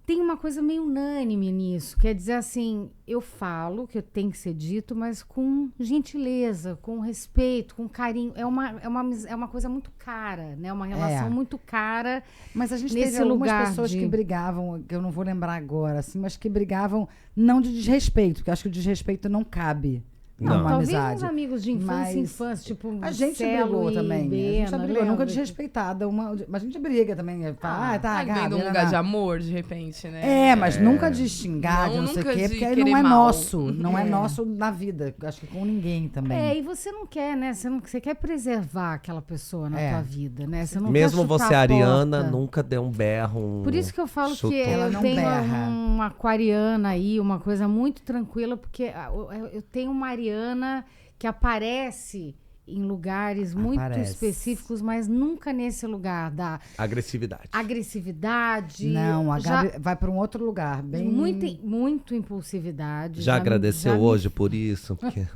tem uma coisa meio unânime nisso. Quer dizer assim, eu falo que tem que ser dito, mas com gentileza, com respeito, com carinho. É uma coisa muito cara, né? Uma relação muito cara. Mas a gente nesse teve algumas lugar pessoas de... que brigavam, que eu não vou lembrar agora, assim, mas que brigavam não de desrespeito, porque eu acho que o desrespeito não cabe. Não. Uma Talvez amizade. uns amigos de infância, Mas tipo a gente Celo brigou e também. Bena, a gente brigou, lembra? nunca desrespeitada. Mas a gente briga também. Tá, Vem de um Gabi, lugar né? de amor, de repente, né? Mas nunca de xingar, de não sei o nunca quê, de porque aí querer não é mal. nosso. Não é nosso na vida. Acho que com ninguém também. E você não quer, né? Você quer preservar aquela pessoa na tua vida, né? Você não Mesmo quer chutar você, a Ariana, porta. nunca deu um berro. Por isso que eu falo chutou. que Ela eu não tenho berra. uma aquariana aí, uma coisa muito tranquila, porque eu tenho uma Ariana que aparece em lugares muito específicos, mas nunca nesse lugar da agressividade. Não, a Gabi vai para um outro lugar. Bem... Muito impulsividade. Já agradeceu hoje por isso? Porque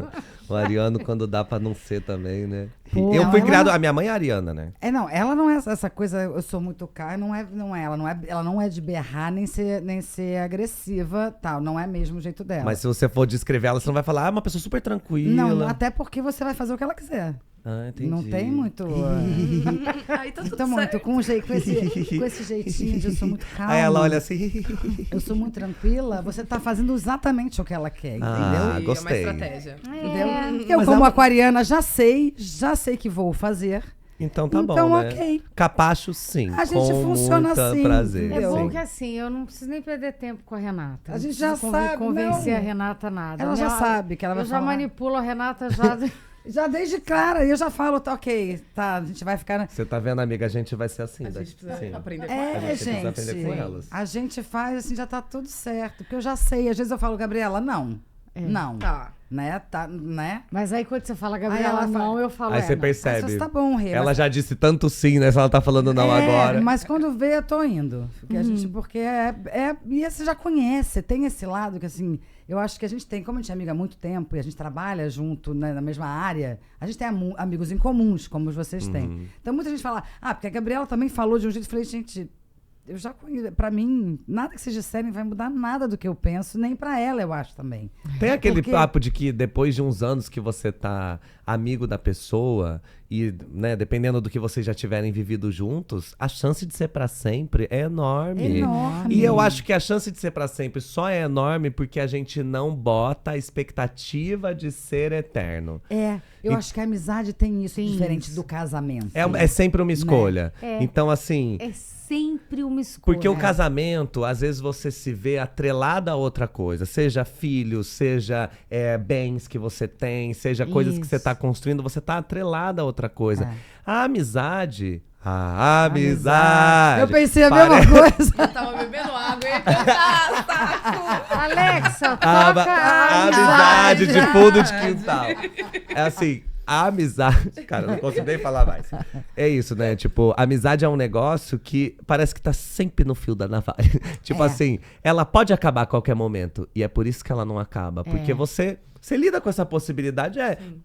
o Ariano, quando dá pra não ser também, né? Pô, eu não, fui ela criado... não- A minha mãe é ariana, né? Ela não é essa coisa, eu sou muito cara, ela não é de berrar nem ser agressiva, tal, não é mesmo o jeito dela. Mas se você for descrever ela, você não vai falar, é uma pessoa super tranquila. Não, até porque você vai fazer o que ela quiser. Ah, entendi. Não tem muito. Aí tá tudo Então, muito, certo. com esse jeitinho de eu sou muito calma. Aí ela olha assim... Eu sou muito tranquila, você tá fazendo exatamente o que ela quer, entendeu? Ah, E gostei. É uma estratégia. Entendeu? Eu, Mas como ela- aquariana, já sei que vou fazer. Então tá Então, bom, né? ok. Capacho, sim. A gente com funciona muita assim, prazer. É entendeu? bom sim. que assim, eu não preciso nem perder tempo com a Renata. A Não gente preciso já sabe, convencer não. a Renata nada. Ela já sabe que ela vai Eu já falar. manipulo a Renata já. Já desde clara, eu já falo, tá, ok, tá, a gente vai ficar... Você tá vendo, amiga? A gente vai ser assim. A daqui. gente precisa Sim. aprender com ela. A gente precisa aprender com elas. a gente faz assim, já tá tudo certo, porque eu já sei, às vezes eu falo, Gabriela, não, Tá. né? Mas aí quando você fala, Aí Gabriela, ela fala- não, eu falo, Aí você não. percebe. Mas tá bom, Rê. Ela mas- já disse tanto sim, né? Se ela tá falando não agora. Mas quando vê, eu tô indo. Porque e você já conhece, tem esse lado que assim, eu acho que a gente tem, como a gente é amiga há muito tempo e a gente trabalha junto, né, na mesma área, a gente tem amigos em comuns, como vocês têm. Então muita gente fala, porque a Gabriela também falou de um jeito, eu falei, gente, eu já conheço, pra mim, nada que vocês disserem vai mudar nada do que eu penso, nem pra ela, eu acho também. Tem aquele Porque- papo de que depois de uns anos que você tá amigo da pessoa e, né, dependendo do que vocês já tiverem vivido juntos, a chance de ser pra sempre é enorme. Enorme. E eu acho que a chance de ser pra sempre só é enorme porque a gente não bota a expectativa de ser eterno. Eu acho que a amizade tem isso, Tem diferente isso. do casamento. É sempre uma escolha. É. Então, assim, É sempre uma escolha. porque o casamento, às vezes você se vê atrelado a outra coisa. Seja filhos, seja bens que você tem, seja coisas que você Isso. tá construindo, você tá atrelado a outra coisa. É. A amizade... A amizade... Eu pensei a mesma coisa. Eu tava bebendo água e saco. Alexa, A toca amizade de fundo de quintal. É assim, a amizade... Cara, eu não consigo nem falar mais. É isso, né? Tipo, a amizade é um negócio que parece que tá sempre no fio da navalha. Tipo assim, ela pode acabar a qualquer momento. E é por isso que ela não acaba. Porque você lida com essa possibilidade.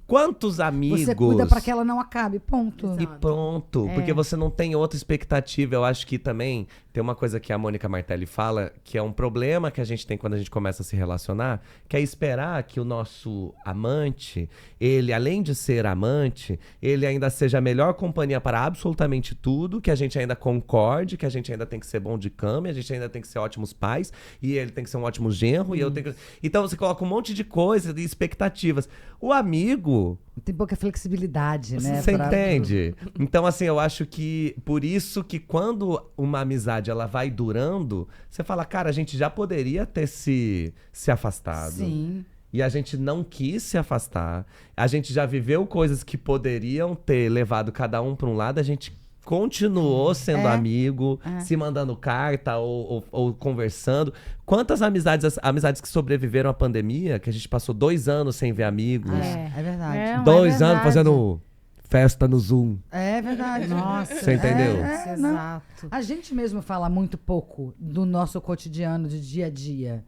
Quantos amigos... Você cuida pra que ela não acabe, ponto. Exato. E pronto, porque você não tem outra expectativa. Eu acho que também tem uma coisa que a Mônica Martelli fala, que é um problema que a gente tem quando a gente começa a se relacionar, que é esperar que o nosso amante, ele, além de ser amante, ele ainda seja a melhor companhia para absolutamente tudo, que a gente ainda concorde, que a gente ainda tem que ser bom de cama, e a gente ainda tem que ser ótimos pais, e ele tem que ser um ótimo genro, e eu tenho que... Então você coloca um monte de coisa, de expectativas. O amigo... Tem pouca flexibilidade, né? Você entende? Então, assim, eu acho que por isso que quando uma amizade ela vai durando, você fala, cara, a gente já poderia ter se afastado. Sim. E a gente não quis se afastar. A gente já viveu coisas que poderiam ter levado cada um para um lado, a gente continuou sendo amigo, se mandando carta ou conversando. Quantas amizades que sobreviveram à pandemia, que a gente passou 2 anos sem ver amigos. É verdade. 2 anos fazendo festa no Zoom. É verdade. Nossa. Você entendeu? Não. Exato. A gente mesmo fala muito pouco do nosso cotidiano, de dia a dia.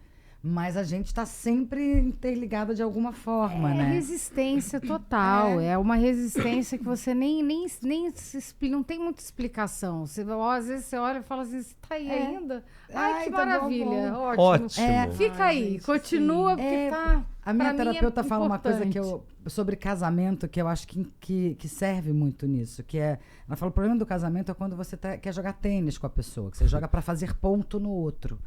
Mas a gente tá sempre interligado de alguma forma, né? Resistência total. É uma resistência que você nem se explica, não tem muita explicação. Você, às vezes você olha e fala assim, você tá aí ainda? Ai, que tá bom, maravilha. bom. Ótimo. Fica Ai, aí, gente, continua, porque tá... A minha pra mim terapeuta é fala uma coisa importante. sobre casamento que eu acho que serve muito nisso. Que é, ela fala, o problema do casamento é quando você quer jogar tênis com a pessoa, que você joga pra fazer ponto no outro.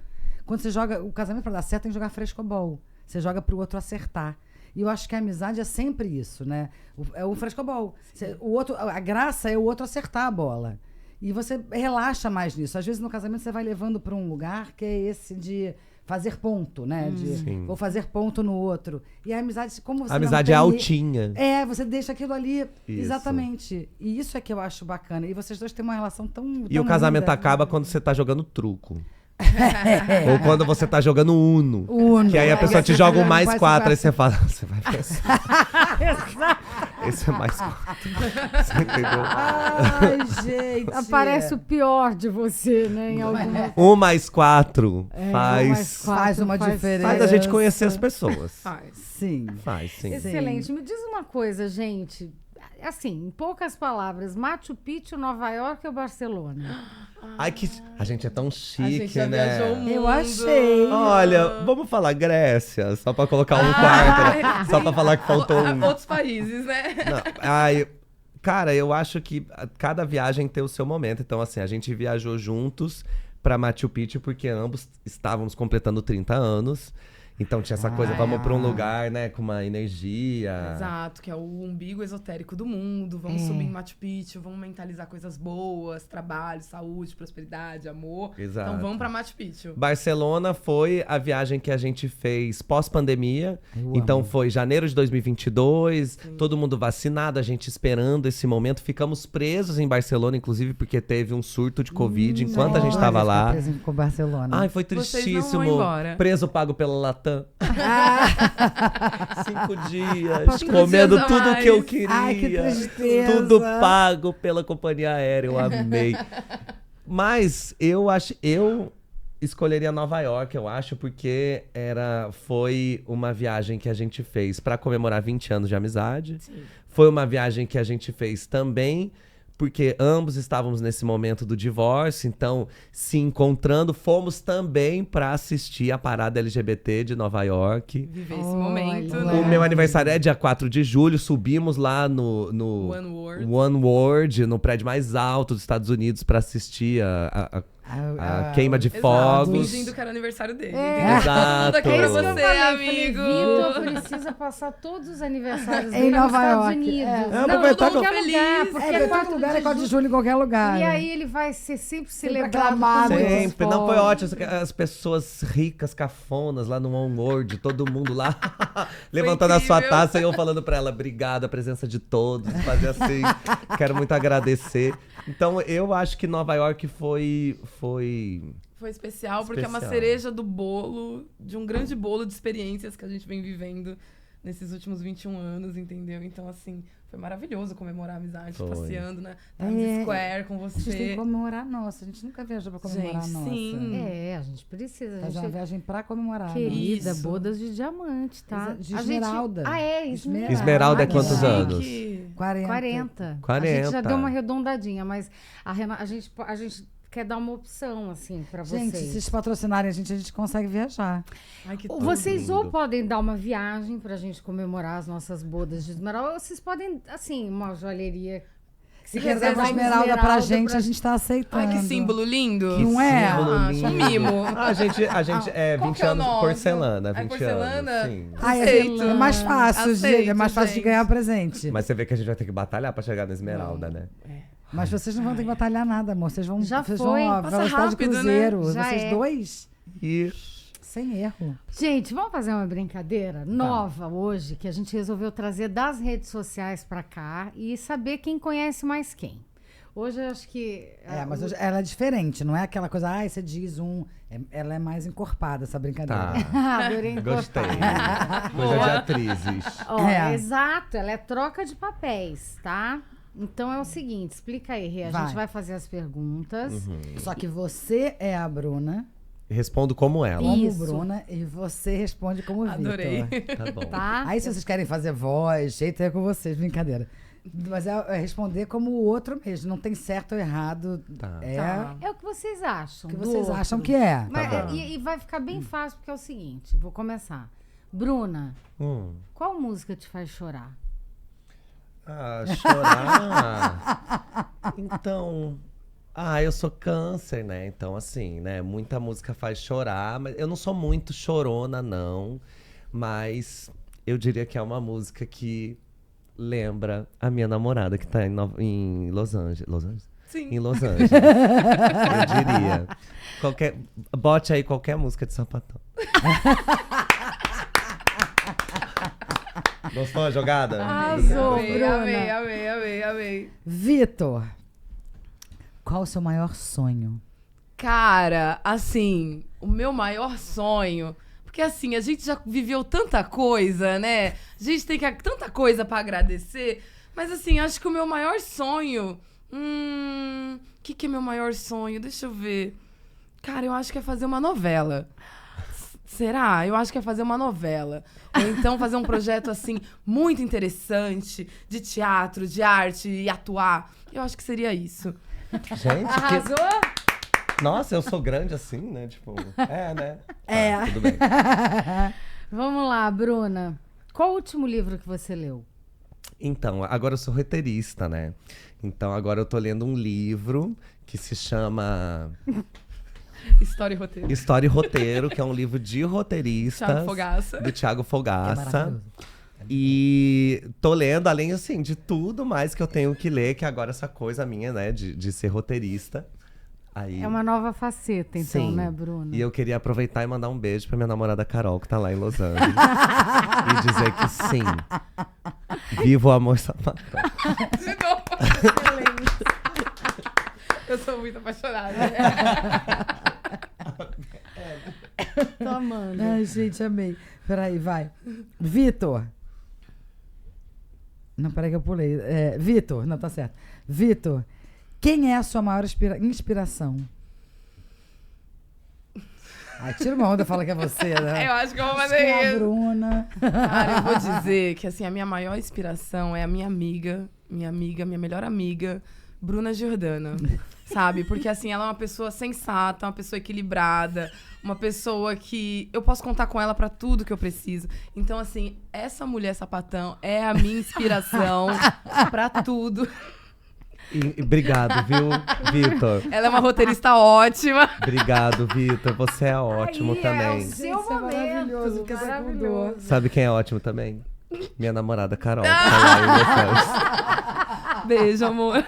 Quando você joga, o casamento pra dar certo tem que jogar frescobol. Você joga pro outro acertar. E eu acho que a amizade é sempre isso, né? É o frescobol. O outro, a graça é o outro acertar a bola. E você relaxa mais nisso. Às vezes no casamento você vai levando para um lugar que é esse de fazer ponto, né? Sim. Vou fazer ponto no outro. E a amizade, como você A amizade é não tem- altinha. você deixa aquilo ali. Isso. Exatamente. E isso é que eu acho bacana. E vocês dois têm uma relação tão E o casamento linda. acaba quando você tá jogando truco. Ou quando você tá jogando Uno. Uno. Que aí a pessoa te joga um mais Faz 4, aí igual. você fala, você vai pensar. Esse é mais 4. Você entendeu? Ai, gente. Aparece o pior de você, né? Em alguma 1 mais 4 mais faz. quatro, Faz uma diferença. Faz a gente conhecer as pessoas. Faz. Sim. Faz, sim. Excelente. Me diz uma coisa, gente. Assim, em poucas palavras, Machu Picchu, Nova York ou Barcelona? Ai, que. A gente é tão A chique, gente já né? viajou muito. Eu achei. Olha, vamos falar Grécia, só pra colocar um quarto, né? Só pra falar que faltou um. Outros países, né? Não, ai, cara, eu acho que cada viagem tem o seu momento. Então, assim, a gente viajou juntos pra Machu Picchu porque ambos estávamos completando 30 anos. Então tinha essa coisa, vamos pra um lugar, né, com uma energia. Exato, que é o umbigo esotérico do mundo. Vamos subir em Machu Picchu, vamos mentalizar coisas boas, trabalho, saúde, prosperidade, amor. Exato. Então vamos pra Machu Picchu. Barcelona foi a viagem que a gente fez pós-pandemia. Então foi janeiro de 2022, todo mundo vacinado, a gente esperando esse momento. Ficamos presos em Barcelona, inclusive, porque teve um surto de Covid enquanto a gente tava lá. Com Barcelona. Ai, foi Vocês não tristíssimo. vão embora. Preso pago pela Latam. 5 dias, 5 comendo dias a tudo mais. que eu queria. Ai, que tristeza. Tudo pago pela companhia aérea, eu amei. Mas eu escolheria Nova York, eu acho, porque foi uma viagem que a gente fez para comemorar 20 anos de amizade. Sim. Foi uma viagem que a gente fez também porque ambos estávamos nesse momento do divórcio, então se encontrando, fomos também para assistir a parada LGBT de Nova York. Viver esse momento, Olha. né? O meu aniversário é dia 4 de julho, subimos lá no One World. One World, no prédio mais alto dos Estados Unidos, para assistir a queima de Exato, fogos. fingindo que era aniversário dele. É. Exato. Todo mundo aqui pra É isso que eu você, Falei, amigo. Vitor precisa passar todos os aniversários Em dele nos Nova Estados York. Unidos. É. É, Não, aproveitar em qualquer que eu- lugar, feliz. porque É, é todo 4 lugar é de 4 de julho. julho em qualquer lugar. E né? aí ele vai ser sempre Sempre celebrado aclamado. com muitos Sempre, não foi fogos. ótimo. As pessoas ricas, cafonas lá no One World, todo mundo lá levantando a sua incrível. taça e eu falando pra ela, obrigado, a presença de todos, fazer assim, quero muito agradecer. Então eu acho que Nova York foi Foi especial porque é uma Especial. cereja do bolo, de um grande bolo de experiências que a gente vem vivendo nesses últimos 21 anos, entendeu? Então, assim, foi maravilhoso comemorar a amizade, Foi. passeando na Times Square com A gente tem que você. comemorar a nossa. A gente nunca viajou pra comemorar Gente, a nossa. sim. A gente precisa. A Fazer uma gente... viagem pra comemorar. Querida, Isso. bodas de diamante, tá? De A gente- esmeralda. Ah, é, esmeralda. Esmeralda é Que quantos chique. anos? 40. 40. 40. A gente já deu uma arredondadinha, mas a gente quer dar uma opção, assim, pra Gente, vocês. se eles patrocinarem a gente consegue viajar. Ai, que Vocês lindo. ou podem dar uma viagem pra gente comemorar as nossas bodas de esmeralda, ou vocês podem, assim, uma joalheria. Se quiser quiser dar uma uma esmeralda pra gente, pra- a gente tá aceitando. Ai, que símbolo lindo. Que Não é? símbolo Ah, lindo. um mimo. A gente é Qual 20 que é o anos nosso? porcelana, É 20 porcelana? anos. Sim. Ai, Aceito. é mais fácil, Aceito, é mais fácil de gente. ganhar presente. Mas você vê que a gente vai ter que batalhar pra chegar na esmeralda, né? Mas vocês não vão ter que batalhar nada, amor. Vocês vão, Já vocês foi. vão a Passa velocidade rápido, né? cruzeiro. Já Vocês é. dois, E sem erro. Gente, vamos fazer uma brincadeira nova hoje, que a gente resolveu trazer das redes sociais pra cá e saber quem conhece mais quem. Hoje eu acho que... Mas hoje ela é diferente, não é aquela coisa, você diz ela é mais encorpada, essa brincadeira. tá. Adorei Gostei. encortar. Coisa de atrizes. Ó, É. Exato, ela é troca de papéis, tá? Então é o seguinte, explica aí, Rê. A Vai. gente vai fazer as perguntas. Só que você é a Bruna, Respondo como ela. como Isso. Bruna, e você responde como Adorei. Vitor. Tá bom. Tá? Aí se vocês querem fazer voz, jeito é com vocês, brincadeira. Mas é responder como o outro mesmo, não tem certo ou errado. Tá. É Tá. É o que vocês acham. o que do vocês outro. acham que é. Mas, Tá bom. e vai ficar bem fácil, porque é o seguinte, vou começar. Bruna, qual música te faz chorar? Chorar. Então. Eu sou câncer, né? Então, assim, né? Muita música faz chorar. Mas eu não sou muito chorona, não. Mas eu diria que é uma música que lembra a minha namorada que tá em Los Angeles. Los Angeles? Sim. Em Los Angeles. Eu diria. Bote aí qualquer música de sapatão. Gostou a jogada? Arrasou, Amei, Bruna. amei, amei, amei, amei. Vitor, qual o seu maior sonho? Cara, assim, o meu maior sonho. Porque assim, a gente já viveu tanta coisa, né? A gente tem tanta coisa pra agradecer. Mas assim, acho que o meu maior sonho. O que é meu maior sonho? Deixa eu ver. Cara, eu acho que é fazer uma novela. Será? Eu acho que é fazer uma novela. Ou então fazer um projeto, assim, muito interessante, de teatro, de arte e atuar. Eu acho que seria isso. Gente, Arrasou? Nossa, eu sou grande assim, né? Tipo, né? É. Tudo bem. Vamos lá, Bruna. Qual o último livro que você leu? Então, agora eu sou roteirista, né? Então agora eu tô lendo um livro que se chama História e roteiro. História e Roteiro, que é um livro de roteiristas. Thiago Fogaça. Do Thiago Que é Fogaça. maravilhoso. E tô lendo, além, assim, de tudo mais que eu tenho que ler, que agora essa coisa minha, né, de ser roteirista. Aí, É uma nova faceta, então, sim. né, Bruna? E eu queria aproveitar e mandar um beijo pra minha namorada Carol, que tá lá em Los Angeles. E dizer que sim. Viva o amor sapatão. De novo. Eu sou muito apaixonada. Tô amando. Ai, gente, amei. Peraí, vai. Vitor. Não, peraí que eu pulei. Vitor, não, tá certo. Vitor, quem é a sua maior inspiração? Ai, tira uma onda e fala que é você, né? Eu acho que eu vou Acho fazer que é a isso. Bruna. Cara, eu vou dizer que assim, a minha maior inspiração é a minha melhor amiga, Bruna Giordana. Sabe? Porque assim, ela é uma pessoa sensata, uma pessoa equilibrada, uma pessoa que eu posso contar com ela pra tudo que eu preciso. Então, assim, essa mulher sapatão é a minha inspiração pra tudo. E obrigado, viu, Vitor? Ela é uma roteirista ótima. Obrigado, Vitor. Você é ótimo Aí, também. É o Gente, seu isso é momento. maravilhoso, porque você Maravilhoso. Sabe quem é ótimo também? Minha namorada Carol. Tá lá em Los Angeles. Beijo, amor.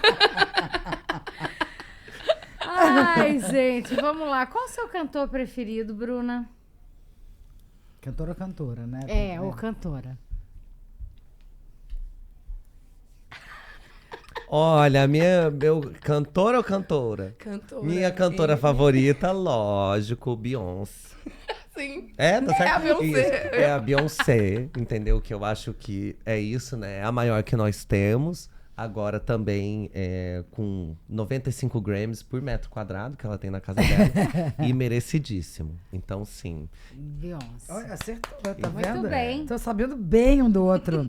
Ai, gente, vamos lá. Qual o seu cantor preferido, Bruna? Cantora ou cantora, né? Ou cantora. Olha, meu cantor ou cantora? Cantora. Minha cantora favorita, lógico, Beyoncé. Sim. Tá certo? É a Beyoncé. Isso, é a Beyoncé, entendeu? Que eu acho que é isso, né? É a maior que nós temos. Agora também com 95 Grammys por metro quadrado que ela tem na casa dela. E merecidíssimo. Então, sim. Beyoncé. Olha, acertou, tá Muito vendo? bem. Tô sabendo bem um do outro.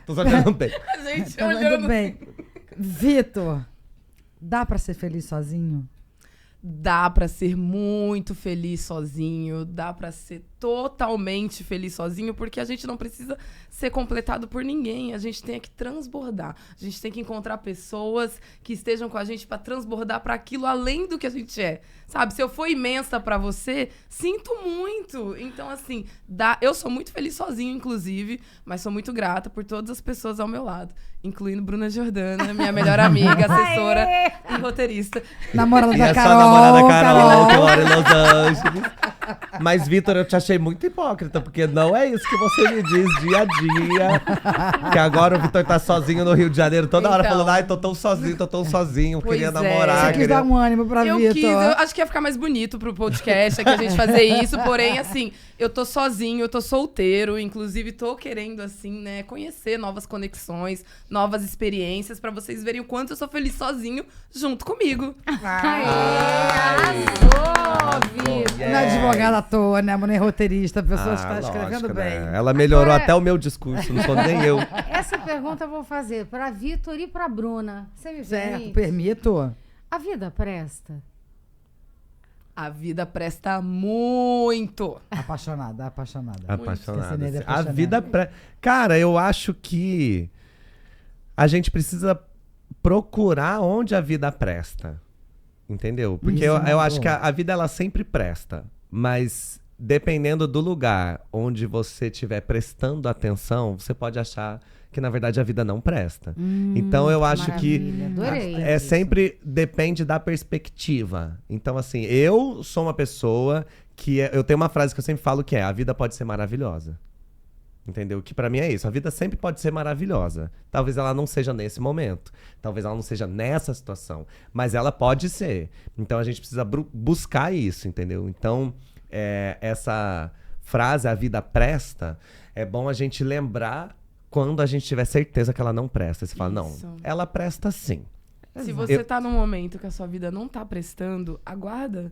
Tô sabendo bem. A gente Tá olhando. vendo bem. Vitor, dá pra ser feliz sozinho? Dá pra ser muito feliz sozinho, dá pra ser totalmente feliz sozinho, porque a gente não precisa ser completado por ninguém, a gente tem que transbordar. A gente tem que encontrar pessoas que estejam com a gente pra transbordar pra aquilo além do que a gente é. Sabe, se eu for imensa pra você, sinto muito. Então, assim, eu sou muito feliz sozinho, inclusive, mas sou muito grata por todas as pessoas ao meu lado, incluindo Bruna Jordana, minha melhor amiga, assessora e roteirista. Namorada E da é só Carol. namorada Carol, que mora em Los Angeles. Mas, Vitor, eu te achei muito hipócrita, porque não é isso que você me diz dia a dia. Que agora o Vitor tá sozinho no Rio de Janeiro, toda hora Então. falando, ai, tô tão sozinho, Pois queria é. namorar. Você quis dar um ânimo pra Eu Vitor. quis, eu acho que ia ficar mais bonito pro podcast aqui a gente fazer isso, porém, assim, eu tô sozinho, eu tô solteiro, inclusive tô querendo, assim, né, conhecer novas conexões, novas experiências, pra vocês verem o quanto eu sou feliz sozinho junto comigo. Arrasou, Vitor. Não é advogada à toa, né? Mulher roteirista, a pessoa está escrevendo lógico, bem. né? Ela melhorou Agora- até o meu discurso, não sou nem eu. Essa pergunta eu vou fazer pra Vitor e pra Bruna. Você me Certo, permite? permito. A vida presta? A vida presta muito. Apaixonada. Apaixonada. Esse nele é A apaixonado. vida... Cara, eu acho que a gente precisa procurar onde a vida presta. Entendeu? Porque eu acho que a vida, ela sempre presta. Mas dependendo do lugar onde você estiver prestando atenção, você pode achar que, na verdade, a vida não presta. Então, eu acho maravilha, que adorei. sempre depende da perspectiva. Então, assim, eu sou uma pessoa que... eu tenho uma frase que eu sempre falo que é: a vida pode ser maravilhosa. Entendeu? Que pra mim é isso. A vida sempre pode ser maravilhosa. Talvez ela não seja nesse momento. Talvez ela não seja nessa situação. Mas ela pode ser. Então a gente precisa buscar isso, entendeu? Então, essa frase, a vida presta, é bom a gente lembrar quando a gente tiver certeza que ela não presta. Você fala, Isso. não, ela presta sim. Se você tá num momento que a sua vida não tá prestando, aguarda,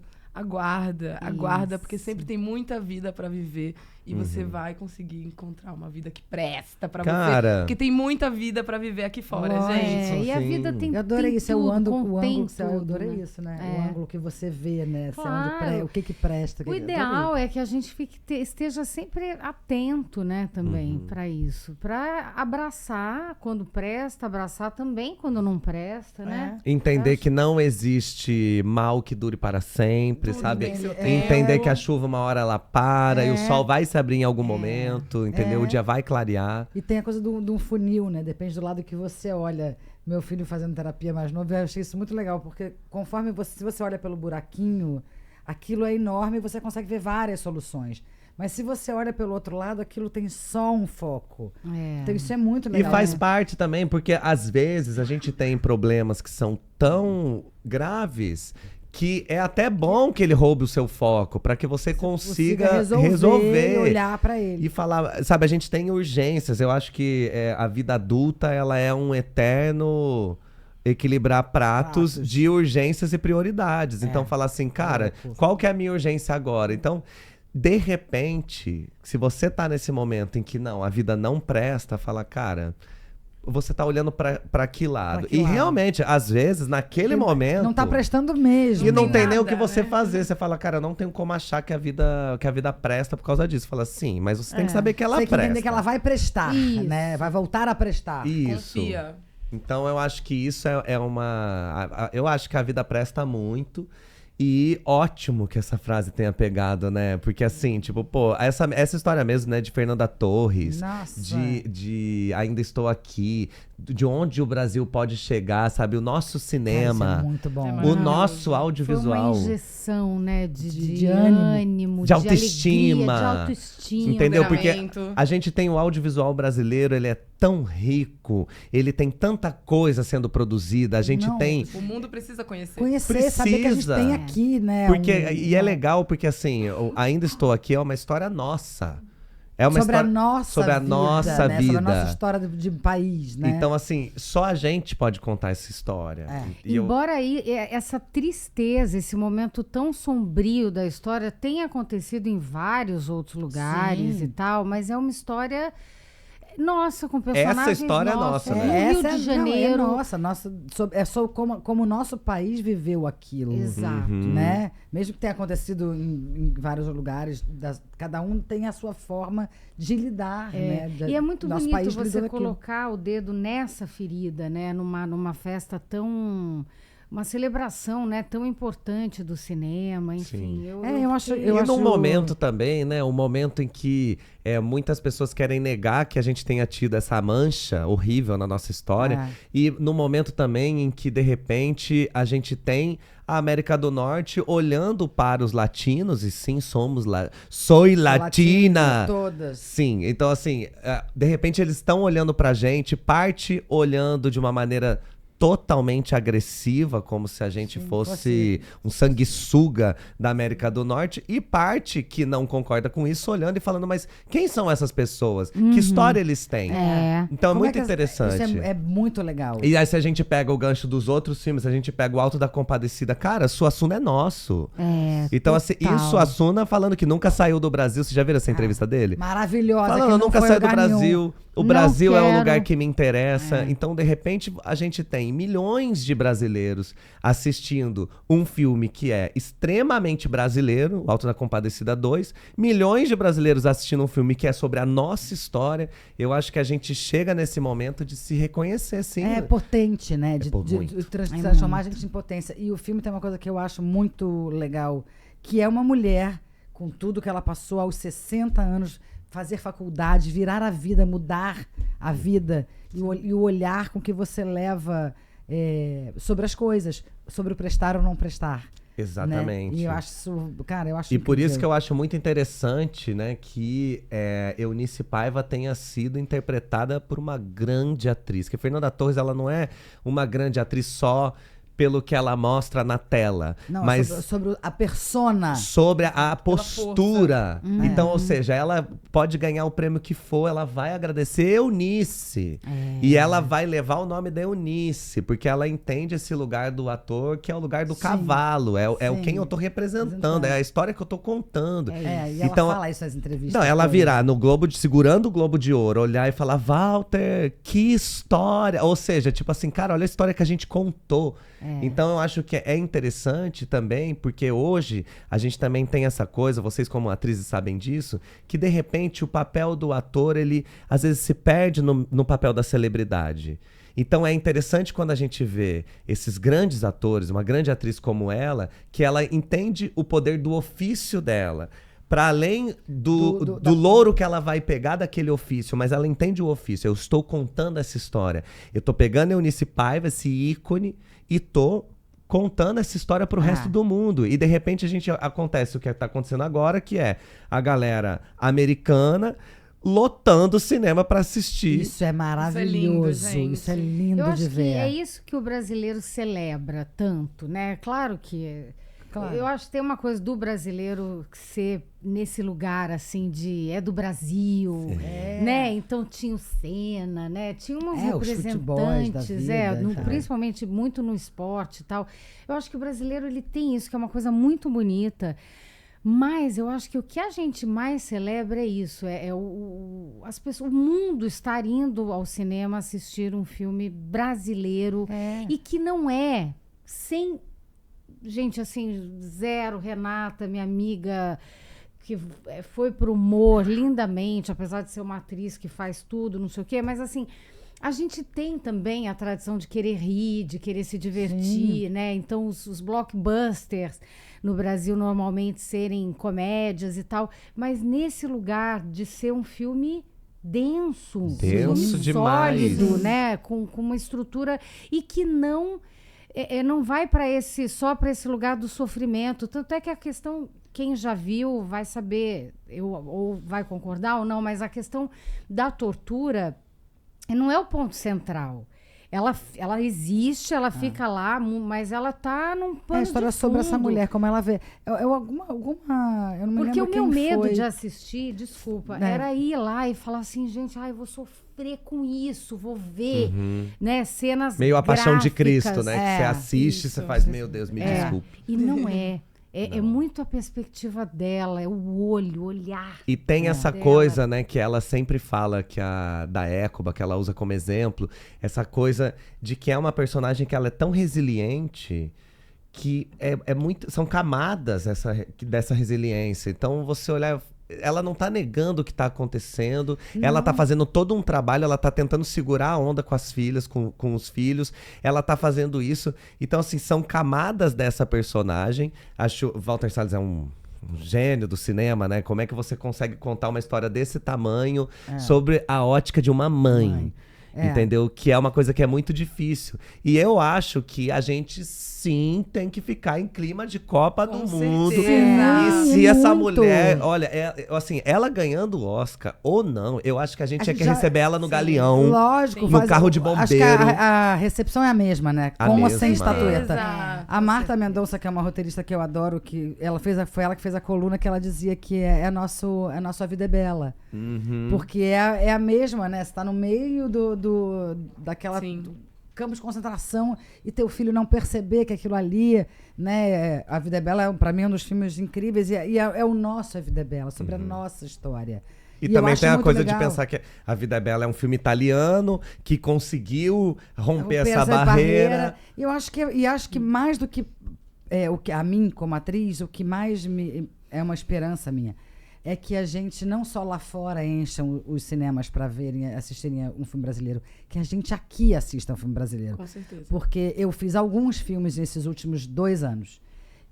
porque sempre tem muita vida pra viver e você vai conseguir encontrar uma vida que presta pra Cara. você. Porque tem muita vida pra viver aqui fora, Lógico. gente. E a sim. vida tem Eu adorei tem isso, é tudo, o ângulo contém que eu adorei tudo, né? isso, né? É. O ângulo que você vê, né? Se é onde Claro. o que presta. O ideal é que a gente esteja sempre atento, né, também, pra isso. Pra abraçar quando presta, abraçar também quando não presta, né? Entender que não existe mal que dure para sempre, Tudo sabe? tem seu Entender que a chuva uma hora ela para e o sol vai se abrir em algum momento, entendeu? É. O dia vai clarear. E tem a coisa de um funil, né? Depende do lado que você olha. Meu filho fazendo terapia mais novo, eu achei isso muito legal, porque conforme se você olha pelo buraquinho, aquilo é enorme e você consegue ver várias soluções. Mas se você olha pelo outro lado, aquilo tem só um foco. É. Então isso é muito E legal. faz né? parte também, porque às vezes a gente tem problemas que são tão graves que é até bom que ele roube o seu foco, para que você consiga resolver e olhar pra ele. e falar, sabe, a gente tem urgências. Eu acho que a vida adulta, ela é um eterno equilibrar pratos de urgências e prioridades. Então falar assim, cara, qual que é a minha urgência agora? Então, de repente, se você tá nesse momento em que não, a vida não presta, fala, cara, você tá olhando pra que lado? Pra que E lado? realmente, às vezes, naquele momento... Não tá prestando mesmo. E não tem tem nem o nada, que você né? fazer. Você fala, cara, eu não tenho como achar que a vida presta por causa disso. Fala, sim, mas você tem que saber que ela Tem que presta. entender que ela vai prestar, Isso. né? Vai voltar a prestar. Isso. Confia. Então eu acho que isso é uma... Eu acho que a vida presta muito. E ótimo que essa frase tenha pegado, né? Porque assim, tipo, pô, essa história mesmo, né? De Fernanda Torres. Nossa. De Ainda Estou Aqui. De onde o Brasil pode chegar, sabe? O nosso Cara, isso cinema. é muito bom. É O maravilhoso. nosso Foi uma audiovisual. injeção, né? De De ânimo. ânimo, De autoestima. alegria, de autoestima. Entendeu? Porque Empoderamento. a gente tem o audiovisual brasileiro, ele é tão rico, ele tem tanta coisa sendo produzida, a gente Não, tem... O mundo precisa conhecer. Conhecer, saber que a gente Precisa. tem aqui, né? Porque, e é legal porque, assim, eu Ainda Estou Aqui é uma história nossa. É uma sobre história a nossa sobre a vida, nossa né? vida. Sobre a nossa história de país, né? Então, assim, só a gente pode contar essa história. É. E eu- Embora aí essa tristeza, esse momento tão sombrio da história tenha acontecido em vários outros lugares Sim. e tal, mas é uma história nossa, com personagens Essa história é nossos, nossa, no né? Rio de Janeiro. Não, é nossa. É só como o nosso país viveu aquilo. Exato. Né? Mesmo que tenha acontecido em vários lugares, cada um tem a sua forma de lidar, né? E é muito Nosso bonito país você lidou aquilo. colocar o dedo nessa ferida, né? Numa festa tão... Uma celebração, né? Tão importante do cinema, enfim. Sim. Eu acho. E num momento também, né? Um momento em que muitas pessoas querem negar que a gente tenha tido essa mancha horrível na nossa história. E no momento também em que, de repente, a gente tem a América do Norte olhando para os latinos, e sim, sou latina! Todas. Sim, então assim, de repente eles estão olhando pra gente, parte olhando de uma maneira totalmente agressiva, como se a gente fosse um sanguessuga da América do Norte, e parte que não concorda com isso, olhando e falando, mas quem são essas pessoas? Que história eles têm? Então é Como muito que interessante. Isso é muito legal. E aí, se a gente pega o gancho dos outros filmes, a gente pega o Alto da Compadecida, cara, Suassuna é nosso. Então, assim, e o Suassuna falando que nunca saiu do Brasil. Você já viu essa entrevista dele? Maravilhosa. Falando, que eu não nunca foi saí do lugar nenhum. Brasil. O Não Brasil é o quero. lugar que me interessa. Então, de repente, a gente tem milhões de brasileiros assistindo um filme que é extremamente brasileiro, o Alto da Compadecida 2. Milhões de brasileiros assistindo um filme que é sobre a nossa história. Eu acho que a gente chega nesse momento de se reconhecer, sim. É potente, né? De muito. transformar a gente em potência. E o filme tem uma coisa que eu acho muito legal, que é uma mulher, com tudo que ela passou aos 60 anos, fazer faculdade, virar a vida, mudar a vida. E o olhar com que você leva sobre as coisas, sobre o prestar ou não prestar. Exatamente. Né? E eu acho isso, cara, eu acho E por isso incrível. que eu acho muito interessante, né, que Eunice Paiva tenha sido interpretada por uma grande atriz. Que a Fernanda Torres, ela não é uma grande atriz só pelo que ela mostra na tela, Não, mas sobre a persona. sobre a postura. força. Então, ou seja, ela pode ganhar o prêmio que for, ela vai agradecer Eunice. E ela vai levar o nome da Eunice, porque ela entende esse lugar do ator, que é o lugar do cavalo, é o quem eu tô representando, é a história que eu tô contando. E ela Então, fala isso nas entrevistas. não, ela todas. virar no segurando o Globo de Ouro, olhar e falar, Walter, que história. Ou seja, tipo assim, cara, olha a história que a gente contou. Então eu acho que é interessante também, porque hoje a gente também tem essa coisa, vocês como atrizes sabem disso, que de repente o papel do ator, ele às vezes se perde no papel da celebridade. Então é interessante quando a gente vê esses grandes atores, uma grande atriz como ela, que ela entende o poder do ofício dela. Para além do louro que ela vai pegar daquele ofício, mas ela entende o ofício. Eu estou contando essa história. Eu estou pegando a Eunice Paiva, esse ícone, e tô contando essa história pro resto do mundo. E de repente acontece o que está acontecendo agora, que é a galera americana lotando o cinema para assistir. Isso é maravilhoso. gente. Isso é lindo Eu acho de que ver. é isso que o brasileiro celebra tanto, né? Claro que... Claro. Eu acho que tem uma coisa do brasileiro ser nesse lugar, assim, do Brasil, né? Então tinha o Senna, né? Tinha umas os futebols da representantes, vida, principalmente muito no esporte e tal. Eu acho que o brasileiro, ele tem isso, que é uma coisa muito bonita. Mas eu acho que o que a gente mais celebra é isso, as pessoas, o mundo estar indo ao cinema assistir um filme brasileiro e que não é sem... Gente, assim, zero, Renata, minha amiga, que foi pro humor lindamente, apesar de ser uma atriz que faz tudo, não sei o quê, mas assim, a gente tem também a tradição de querer rir, de querer se divertir, né? Então, os blockbusters no Brasil normalmente serem comédias e tal, mas nesse lugar de ser um filme denso, um filme demais. sólido, né? Com uma estrutura e que não vai só para esse lugar do sofrimento. Tanto é que a questão, quem já viu vai saber, ou vai concordar ou não, mas a questão da tortura não é o ponto central. Ela existe, ela fica lá, mas ela tá num É pano a história de sobre essa fundo. mulher, como ela vê. Eu não me Porque lembro o meu quem medo foi. de assistir, desculpa, É. era ir lá e falar assim, gente, eu vou sofrer com isso, vou ver, né, cenas Meio a paixão de gráficas. Cristo, né? Que você assiste e você isso. faz, meu Deus, me desculpe. E não é. É muito a perspectiva dela, é o olho, o olhar. E tem essa dela. coisa, né, que ela sempre fala, da Écuba, que ela usa como exemplo, essa coisa de que é uma personagem que ela é tão resiliente que são camadas dessa resiliência. Então, você olhar, ela não tá negando o que tá acontecendo, ela tá fazendo todo um trabalho, ela tá tentando segurar a onda com as filhas, com os filhos, ela tá fazendo isso. Então, assim, são camadas dessa personagem. Acho Walter Salles é um gênio do cinema, né? Como é que você consegue contar uma história desse tamanho sobre a ótica de uma mãe? Entendeu? Que é uma coisa que é muito difícil. E eu acho que a gente sim tem que ficar em clima de Copa do Mundo. E se essa mulher, olha, assim, ela ganhando o Oscar ou não, eu acho que a gente tinha que receber ela no galeão. Lógico, no carro de Acho que bombeiro. a recepção é a mesma, né? A Com ou mesma. sem estatueta. Exato. A Marta Mendonça, que é uma roteirista que eu adoro, que foi ela que fez a coluna que ela dizia que é A Vida é Bela. Porque é a mesma, né? Você tá no meio daquela Sim. do campo de concentração e teu filho não perceber que aquilo ali, né? A Vida é Bela, pra mim, é um dos filmes incríveis. E é o nosso A Vida é Bela, sobre a nossa história. E eu também acho tem a muito coisa legal. de pensar que A Vida é Bela é um filme italiano que conseguiu romper essa barreira. E eu acho que mais do que a mim como atriz, o que mais é uma esperança minha é que a gente não só lá fora encham os cinemas para assistirem um filme brasileiro, que a gente aqui assista um filme brasileiro. Com certeza. Porque eu fiz alguns filmes nesses últimos 2 anos.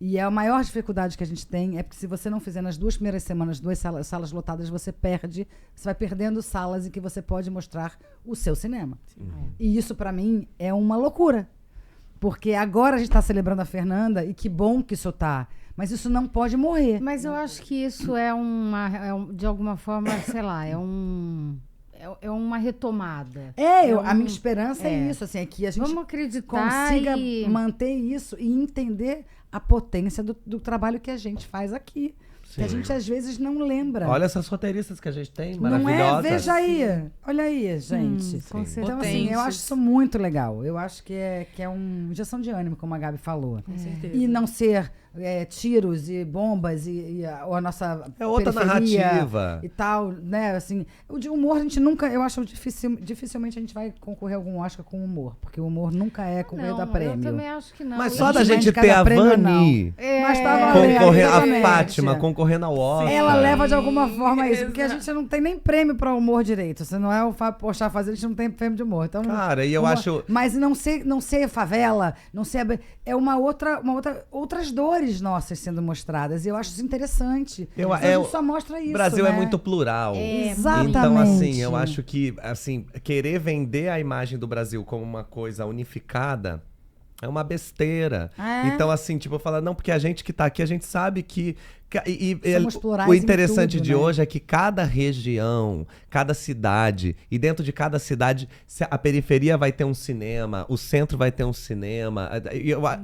E a maior dificuldade que a gente tem é porque se você não fizer nas 2 primeiras semanas 2 salas lotadas, você vai perdendo salas em que você pode mostrar o seu cinema. E isso, para mim, é uma loucura. Porque agora a gente está celebrando a Fernanda, e que bom que isso tá. Mas isso não pode morrer. Mas eu acho que isso de alguma forma, sei lá, é uma retomada. A minha esperança é isso, assim, é que a gente Vamos acreditar consiga e manter isso e entender a potência do trabalho que a gente faz aqui. Que a gente às vezes não lembra. Olha essas roteiristas que a gente tem, Não maravilhosas. Veja aí. Olha aí, gente. com certeza. Então, assim, eu acho isso muito legal. Eu acho que é uma injeção de ânimo, como a Gabi falou. Com certeza. E não ser tiros e bombas ou a nossa É outra periferia narrativa. e tal, né? Assim, o de humor a gente nunca, eu acho dificilmente a gente vai concorrer a algum Oscar com humor, porque o humor nunca é concorrido a prêmio. Eu também acho que não. Mas E só da Mas gente cada ter a prêmio, Vani Mas tá valendo, concorrendo, a exatamente. Fátima concorrendo ao Oscar. Ela leva de alguma forma isso, Exato. porque a gente não tem nem prêmio pra humor direito. Se não é o Fábio Porchat fazer, a gente não tem prêmio de humor. Então, Cara, e eu humor- acho... Mas não ser favela, não ser... É outras dores nossas sendo mostradas. E eu acho isso interessante. Eu- a gente só mostra isso, O Brasil é né? muito plural. Exatamente. Então, assim, eu acho que, assim, querer vender a imagem do Brasil como uma coisa unificada é uma besteira. É. Então, assim, tipo, falar, não, porque a gente que tá aqui, a gente sabe que... Somos plurais o em interessante tudo, de né? hoje é que cada região, cada cidade, e dentro de cada cidade, a periferia vai ter um cinema, o centro vai ter um cinema,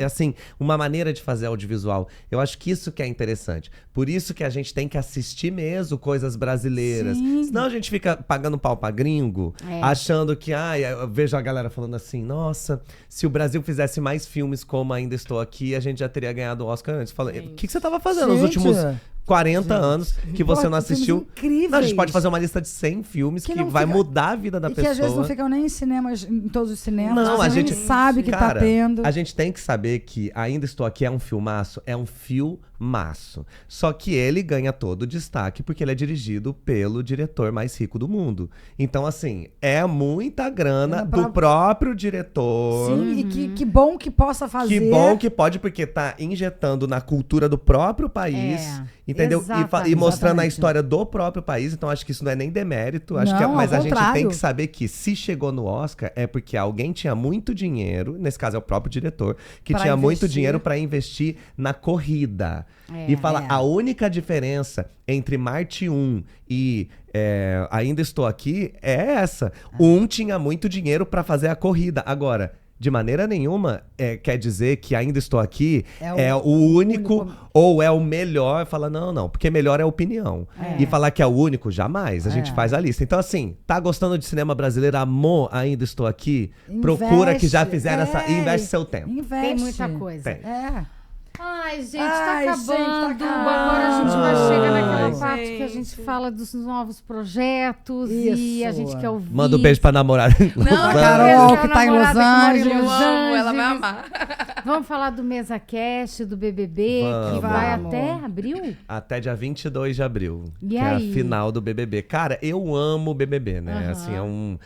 assim, uma maneira de fazer audiovisual. Eu acho que isso que é interessante. Por isso que a gente tem que assistir mesmo coisas brasileiras. Sim. Senão a gente fica pagando pau pra gringo, achando que, eu vejo a galera falando assim, nossa, se o Brasil fizesse mais filmes como Ainda Estou Aqui, a gente já teria ganhado o Oscar antes. Falei, o que você tava fazendo nos Gente, últimos 40 anos que você Pô, não que filmes assistiu? incríveis. Não, a gente pode fazer uma lista de 100 filmes que não vai fica- mudar a vida da E que pessoa. às vezes não ficam nem em cinemas, em todos os cinemas. Não, Você a nem gente sabe que cara, tá tendo. A gente tem que saber que Ainda Estou Aqui é um filmaço, é um filmaço. Só que ele ganha todo o destaque porque ele é dirigido pelo diretor mais rico do mundo. Então, assim, é muita grana do próprio diretor. Sim, e que bom que possa fazer. Que bom que pode, porque tá injetando na cultura do próprio país. Entendeu? Exatamente. E mostrando a Exatamente. história do próprio país, então acho que isso não é nem demérito. Acho Não, que ao mas a gente tem contrário. que saber que se chegou no Oscar é porque alguém tinha muito dinheiro, nesse caso é o próprio diretor, que Pra tinha muito investir. dinheiro para investir na corrida. E fala, a única diferença entre Marte 1 e Ainda Estou Aqui é essa. Um tinha muito dinheiro para fazer a corrida. Agora, de maneira nenhuma quer dizer que Ainda Estou Aqui é o único ou é o melhor. Fala, não, porque melhor é opinião. E falar que é o único, jamais. A gente faz a lista. Então, assim, tá gostando de cinema brasileiro, amor, Ainda Estou Aqui? Procura que já fizeram investe seu tempo. Investe. Tem muita coisa. Tem. Ai, gente, Ai, tá gente, tá acabando. acabando. Agora a gente vai chegar naquela Ai, parte que a gente fala dos novos projetos e a Isso. gente quer ouvir. Manda um beijo pra namorada. Não, A A Carol, que namorada tá em Los que mora em Angeles. eu Los amo, ela vai Angeles. amar. Vamos falar do MesaCast, do BBB, que Vamos. vai Vamos. até abril? Até dia 22 de abril, E que é aí? a final do BBB. Cara, eu amo o BBB, né? Aham. Assim,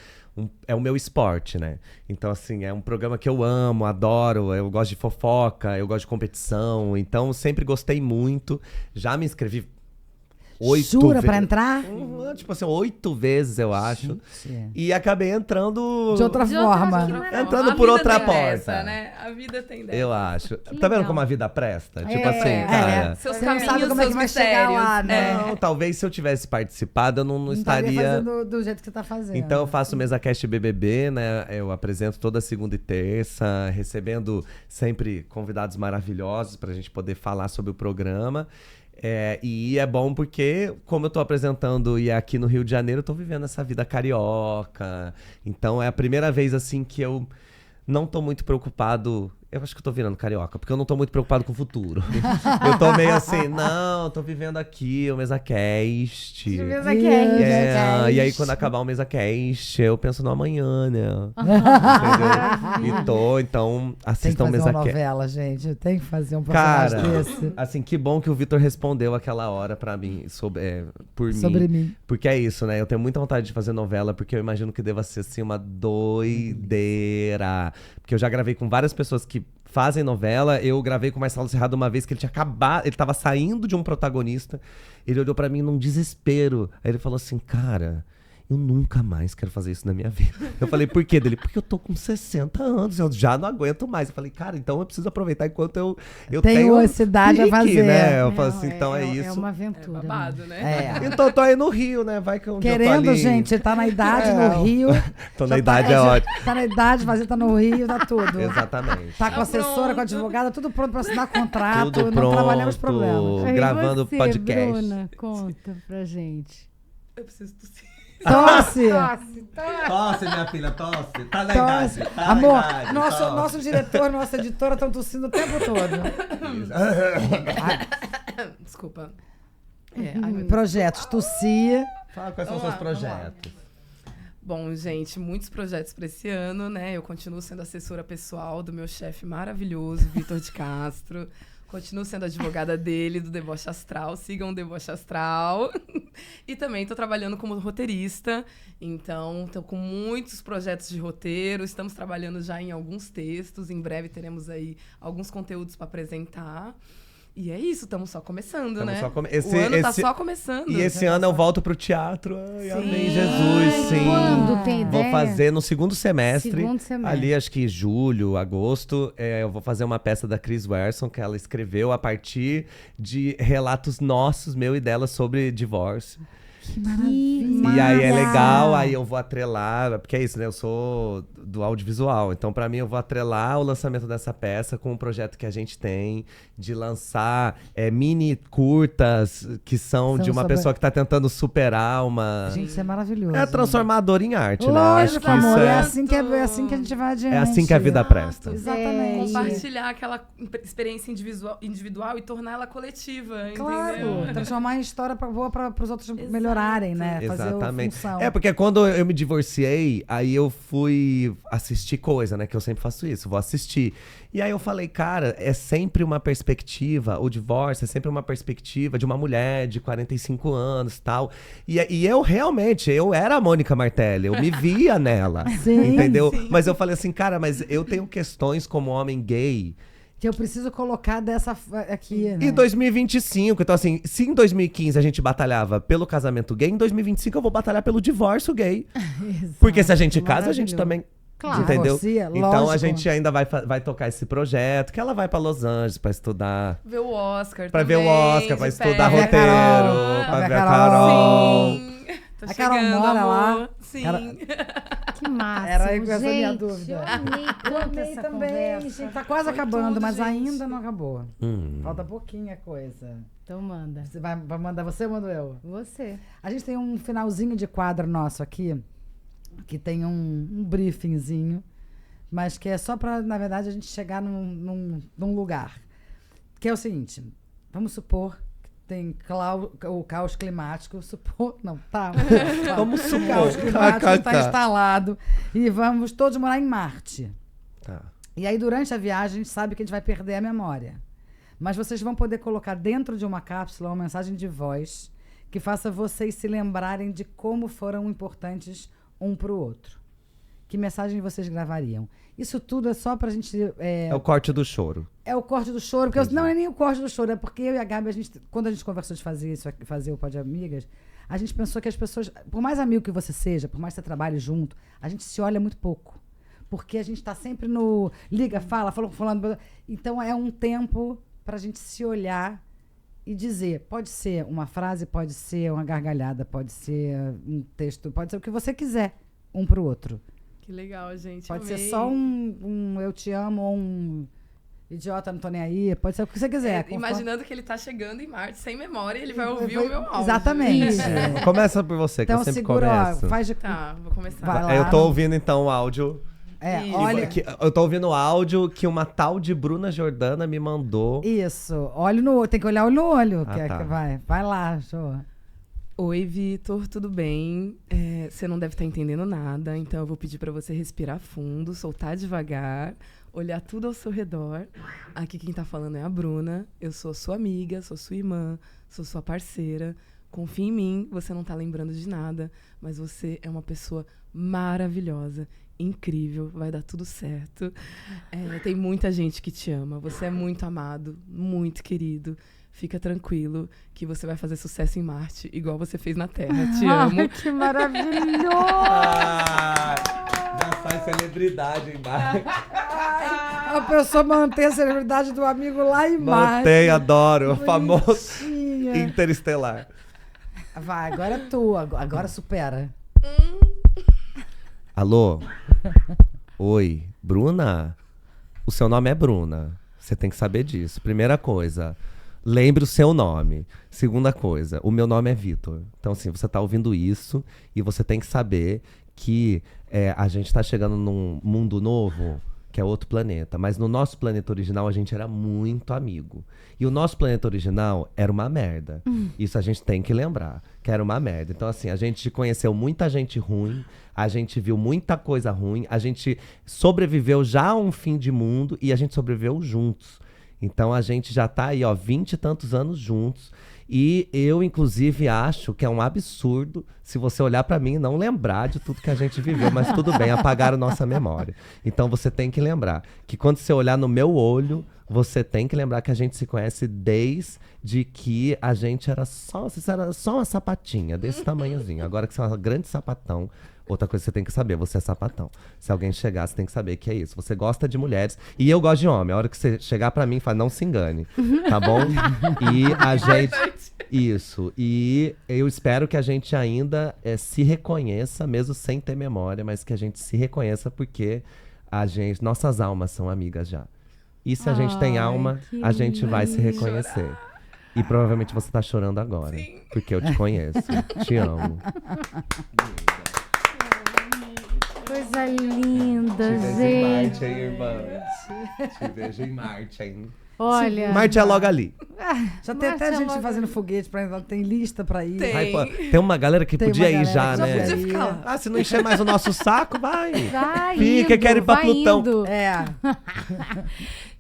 é o meu esporte, né? Então, assim, é um programa que eu amo, adoro. Eu gosto de fofoca, eu gosto de competição. Então, sempre gostei muito. Já me inscrevi 8 Jura vezes. pra entrar? Tipo assim, 8 vezes, eu acho. Gente. E acabei entrando... De outra De outra forma. que maravilha. Entrando A por vida outra tem porta. dessa, né? A vida tem dessa. Eu acho. Tá legal. vendo como a vida presta? Tipo assim, É. cara... Seus Você não caminhos, sabe como é que seus vai chegar mistérios. lá, né? Não, talvez se eu tivesse participado, eu não Não estaria estaria... fazendo do jeito que você tá fazendo. Então eu faço o MesaCast BBB, né? Eu apresento toda segunda e terça, recebendo sempre convidados maravilhosos pra gente poder falar sobre o programa. E é bom porque, como eu tô apresentando e é aqui no Rio de Janeiro, eu tô vivendo essa vida carioca. Então é a primeira vez, assim, que eu não tô muito preocupado... Eu acho que eu tô virando carioca, porque eu não tô muito preocupado com o futuro. Eu tô meio assim, não, tô vivendo aqui o MesaCast. E aí, quando acabar o MesaCast, eu penso no amanhã, né? Entendeu? Então, Tem que assistam o fazer uma MesaCast. novela, gente. Tem que fazer um personagem Cara, desse. assim, que bom que o Vitor respondeu aquela hora pra mim, por Sobre mim. Porque é isso, né? Eu tenho muita vontade de fazer novela, porque eu imagino que deva ser, assim, uma doideira. Porque eu já gravei com várias pessoas que fazem novela. Eu gravei com o Marcelo Serrado uma vez que ele tinha acabado... Ele tava saindo de um protagonista. Ele olhou pra mim num desespero. Aí ele falou assim, cara... Eu nunca mais quero fazer isso na minha vida. Eu falei, por quê? Dele, porque eu tô com 60 anos, eu já não aguento mais. Eu falei, cara, então eu preciso aproveitar enquanto eu Tenho tenho essa idade a pique, fazer. né? Eu falo assim, então é É isso. uma É aventura. babado, né? É. Então eu tô aí no Rio, né? Vai que um dia eu tô Querendo, ali. gente, ele tá na idade no Rio. Tô Já na idade, é ótimo. Tá na idade, fazer tá no Rio, tá tudo. Exatamente. Tá com Tá assessora, pronto. com advogada, tudo pronto pra assinar contrato. Tudo não trabalhamos pronto. problemas. E Gravando você, podcast. Bruna, conta pra gente. Eu preciso tossir. Tosse! Tosse, minha filha, tosse. Tá na Tosse. idade. Tá Amor, na idade, nosso diretor, nossa editora estão tossindo o tempo todo. Desculpa. Ai, meu Deus. Projetos, tossia. Fala quais são os Vamos seus lá, vamos lá. projetos. Bom, gente, muitos projetos para esse ano, né? Eu continuo sendo assessora pessoal do meu chefe maravilhoso, Vitor de Castro. Continuo sendo advogada dele, do Deboche Astral. Sigam o Deboche Astral. E também estou trabalhando como roteirista. Então, estou com muitos projetos de roteiro. Estamos trabalhando já em alguns textos. Em breve teremos aí alguns conteúdos para apresentar. E é isso, estamos só começando, Tamo né? só O ano tá só começando. E esse ano eu volto pro teatro. Ai, Sim. amém, Jesus, Ai, sim. quando tem Vou ideia? fazer no segundo semestre. Segundo semestre. Ali, acho que julho, agosto, eu vou fazer uma peça da Chris Werson, que ela escreveu a partir de relatos nossos, meu e dela, sobre divórcio. Que E aí é massa. legal, aí eu vou atrelar, porque é isso, né? Eu sou do audiovisual, então pra mim eu vou atrelar o lançamento dessa peça com um projeto que a gente tem de lançar mini curtas que são de uma sobre- pessoa que tá tentando superar uma... Gente, isso é maravilhoso. É transformador em arte, né? Lógico, Acho que amor. isso É é assim que a gente vai adiante. é assim que a vida presta. Exatamente. Compartilhar aquela experiência individual e tornar ela coletiva, Claro, entendeu? transformar em história boa para os outros melhorarem, né? Fazer Exatamente. a função. É, porque quando eu me divorciei, aí eu fui assistir coisa, né? Que eu sempre faço isso, vou assistir. E aí eu falei, cara, é sempre uma perspectiva, o divórcio é sempre uma perspectiva de uma mulher de 45 anos e tal. E eu realmente, eu era a Mônica Martelli, eu me via nela, Sim, entendeu? sim. Mas eu falei assim, cara, mas eu tenho questões como homem gay Que eu preciso colocar dessa aqui, né? E 2025, então assim, se em 2015 a gente batalhava pelo casamento gay, em 2025 eu vou batalhar pelo divórcio gay. Porque se a gente casa, a gente também... Claro. Entendeu? Divorcia, Então a lógico. gente ainda vai tocar esse projeto, que ela vai pra Los Angeles pra estudar. Ver o Oscar Pra ver também, o Oscar, pra de estudar perto. roteiro, pra Pra ver a Carol. Carol. Sim. Tô A Carol chegando, mora lá. amor. Sim. Que massa. Era aí com essa gente, minha dúvida. Eu amei tanto Amei essa também, conversa. gente. Tá quase Foi acabando, tudo, mas gente. ainda não acabou. Hum. Falta pouquinha coisa. Então manda. Você vai mandar você ou mando eu? Você. A gente tem um finalzinho de quadro nosso aqui, que tem um briefingzinho, mas que é só pra, na verdade, a gente chegar num lugar. Que é o seguinte, vamos supor que tem o caos climático, supor, não, tá. Vamos O supor. caos climático está KKK. instalado e vamos todos morar em Marte. Tá. E aí, durante a viagem, a gente sabe que a gente vai perder a memória. Mas vocês vão poder colocar dentro de uma cápsula uma mensagem de voz que faça vocês se lembrarem de como foram importantes um para o outro. Que mensagem vocês gravariam? Isso tudo é só pra gente... É o corte do choro. É o corte do choro, porque Entendi. não é nem o corte do choro, é porque eu e a Gabi, quando a gente conversou de fazer isso, fazer o Pod de Amigas, a gente pensou que as pessoas, por mais amigo que você seja, por mais que você trabalhe junto, a gente se olha muito pouco. Porque a gente está sempre no liga, fala com fulano. Então é um tempo pra gente se olhar e dizer. Pode ser uma frase, pode ser uma gargalhada, pode ser um texto, pode ser o que você quiser, um pro outro. Que legal, gente. Pode amei. ser só um eu te amo ou um idiota, não tô nem aí. Pode ser o que você quiser. Imaginando que ele tá chegando em Marte sem memória e ele vai ouvir o meu áudio. Exatamente. Começa por você, que Então eu sempre segura, ó, começo. faz de... Tá, vou começar. Vai lá. Eu tô ouvindo então o áudio. Isso. Olha... Eu tô ouvindo o áudio que uma tal de Bruna Jordana me mandou. Isso. Olho no olho. Tem que olhar olho no olho. Ah, que tá. Vai lá, show. Oi, Vitor, tudo bem? Você não deve estar entendendo nada, então eu vou pedir para você respirar fundo, soltar devagar, olhar tudo ao seu redor. Aqui quem tá falando é a Bruna, eu sou sua amiga, sou sua irmã, sou sua parceira. Confia em mim, você não tá lembrando de nada, mas você é uma pessoa maravilhosa, incrível, vai dar tudo certo. Tem muita gente que te ama, você é muito amado, muito querido. Fica tranquilo que você vai fazer sucesso em Marte, igual você fez na Terra. Te amo. Que maravilhoso! Já sai celebridade em Marte. A pessoa manter a celebridade do amigo lá em Marte. Mantei, adoro. O famoso Bonitinha. Interestelar. Vai, agora é tu. Agora supera. Alô? Oi, Bruna? O seu nome é Bruna. Você tem que saber disso. Primeira coisa, lembre o seu nome. Segunda coisa, o meu nome é Vitor. Então, assim, você tá ouvindo isso e você tem que saber que a gente tá chegando num mundo novo, que é outro planeta. Mas no nosso planeta original, a gente era muito amigo. E o nosso planeta original era uma merda. Isso a gente tem que lembrar, que era uma merda. Então, assim, a gente conheceu muita gente ruim, a gente viu muita coisa ruim, a gente sobreviveu já a um fim de mundo e a gente sobreviveu juntos. Então, a gente já tá aí, ó, 20 e tantos anos juntos. E eu, inclusive, acho que é um absurdo se você olhar pra mim e não lembrar de tudo que a gente viveu. Mas tudo bem, apagaram nossa memória. Então, você tem que lembrar que quando você olhar no meu olho, você tem que lembrar que a gente se conhece desde que a gente era só uma sapatinha, desse tamanhozinho. Agora que você é um grande sapatão. Outra coisa que você tem que saber, você é sapatão. Se alguém chegar, você tem que saber que é isso. Você gosta de mulheres e eu gosto de homem. A hora que você chegar pra mim, fala, não se engane, tá bom? E a gente... Isso. E eu espero que a gente ainda se reconheça, mesmo sem ter memória, mas que a gente se reconheça porque nossas almas são amigas já. E se a gente tem alma, que a gente vai se lindo. reconhecer. E provavelmente você tá chorando agora. Sim. Porque eu te conheço. Te amo. Coisa linda, Te vejo em gente. Marte, hein, irmã? Te vejo em Marte, hein? Olha. Marte é logo ali. Já tem Marte até é gente logo fazendo foguete pra ir. Tem lista pra ir. Tem. Ai, pô, tem uma galera que Tem podia uma ir galera já, que já né? podia. Podia ficar lá. Ah, se não encher mais o nosso saco, vai. Vai Fica, indo, quero ir pra vai Plutão. indo. É.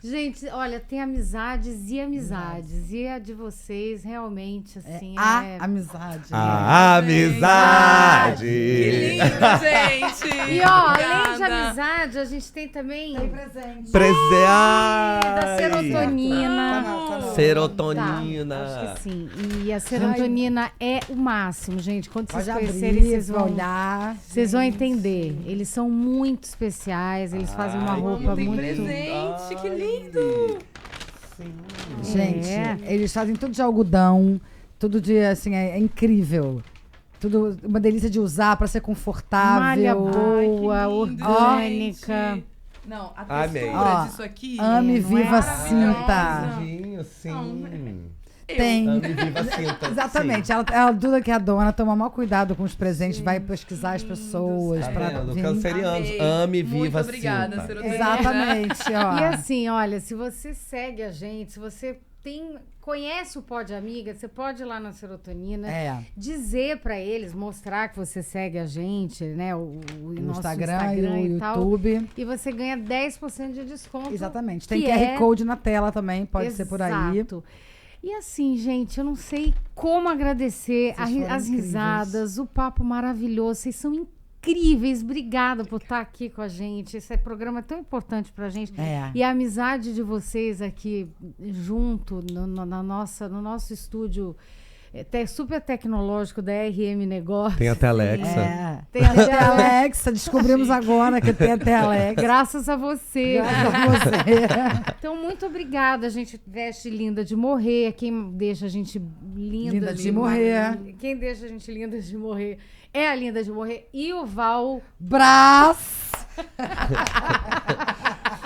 Gente, olha, tem amizades e amizades. E a de vocês, realmente, assim, A amizade. A amizade. Que lindo, gente! E ó, além de Obrigada. amizade, a gente tem também presente. da serotonina. Tá não. Serotonina. Tá, acho que sim. E a serotonina é o máximo, gente. Quando vocês Pode conhecerem, abrir, vocês vão olhar. Vocês vão entender. Eles são muito especiais, eles fazem uma Ai, roupa tem muito. presente, que lindo! Sim. Gente, É. eles fazem tudo de algodão, tudo de, assim, é incrível. Tudo uma delícia de usar pra ser confortável. Malha boa, Ai, que lindo, orgânica. gente. Não, a Amei. textura Ó, disso aqui... Ame não é Viva maravilhosa. Cinta. Beijinho, sim. Tem. Ame Viva Cinta. Exatamente. Ela Duda, que é a dona, toma maior cuidado com os presentes, vai pesquisar as pessoas. Tá pra vendo? vir. Cancerianos, Amei. ame Muito Viva obrigada, Cinta. serotonina. Exatamente, ó. E assim, olha, se você segue a gente, se você conhece o Pod Amiga, você pode ir lá na Serotonina, dizer pra eles, mostrar que você segue a gente, né? O nosso Instagram e o e tal. YouTube. E você ganha 10% de desconto. Exatamente. Tem que QR é- Code na tela também, pode ser por aí. Exato. E assim, gente, eu não sei como agradecer Vocês foram as incríveis. risadas, o papo maravilhoso. Vocês são incríveis. Obrigada por estar aqui com a gente. Esse programa é tão importante pra gente. É. E a amizade de vocês aqui junto no nosso estúdio super tecnológico da RM Negócio. Tem até Alexa. É. Tem até Tem a Alexa, descobrimos agora que tem até a Alexa. Graças a você. Graças a você. Então, muito obrigada. A gente veste linda de morrer. Quem deixa a gente Linda de morrer. Quem deixa a gente linda de morrer é a Linda de Morrer e o Val. Brás.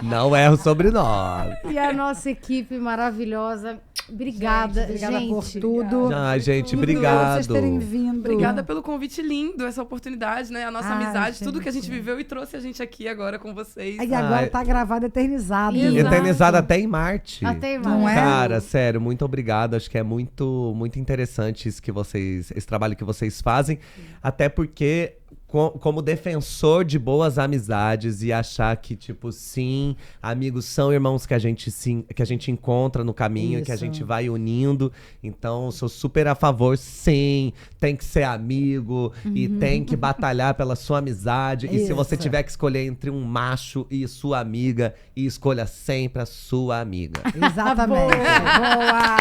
Não erra o sobrenome. E a nossa equipe maravilhosa. Obrigada, Obrigada por gente. tudo. Ai, gente, Por obrigado. vocês terem vindo. Obrigada pelo convite lindo, essa oportunidade, né? A nossa Ai, amizade, tudo gente. que a gente viveu e trouxe a gente aqui agora com vocês. E agora Ai. tá gravado, eternizado. Exato. Eternizado até em Marte. Até mais. Não é? Cara, sério, muito obrigado. Acho que é muito, muito interessante isso que esse trabalho que vocês fazem. Até porque, como defensor de boas amizades e achar que, tipo, sim, amigos são irmãos que a gente encontra no caminho, que a Isso. gente vai unindo. Então, sou super a favor, sim, tem que ser amigo e tem que batalhar pela sua amizade. E se você Isso. tiver que escolher entre um macho e sua amiga, escolha sempre a sua amiga. Exatamente. Boa.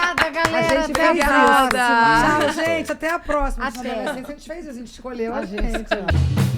Obrigada, galera. A gente Até fez a isso. próxima. Tchau, gente. Até a próxima. Até. A gente fez isso, a gente escolheu A a gente. gente.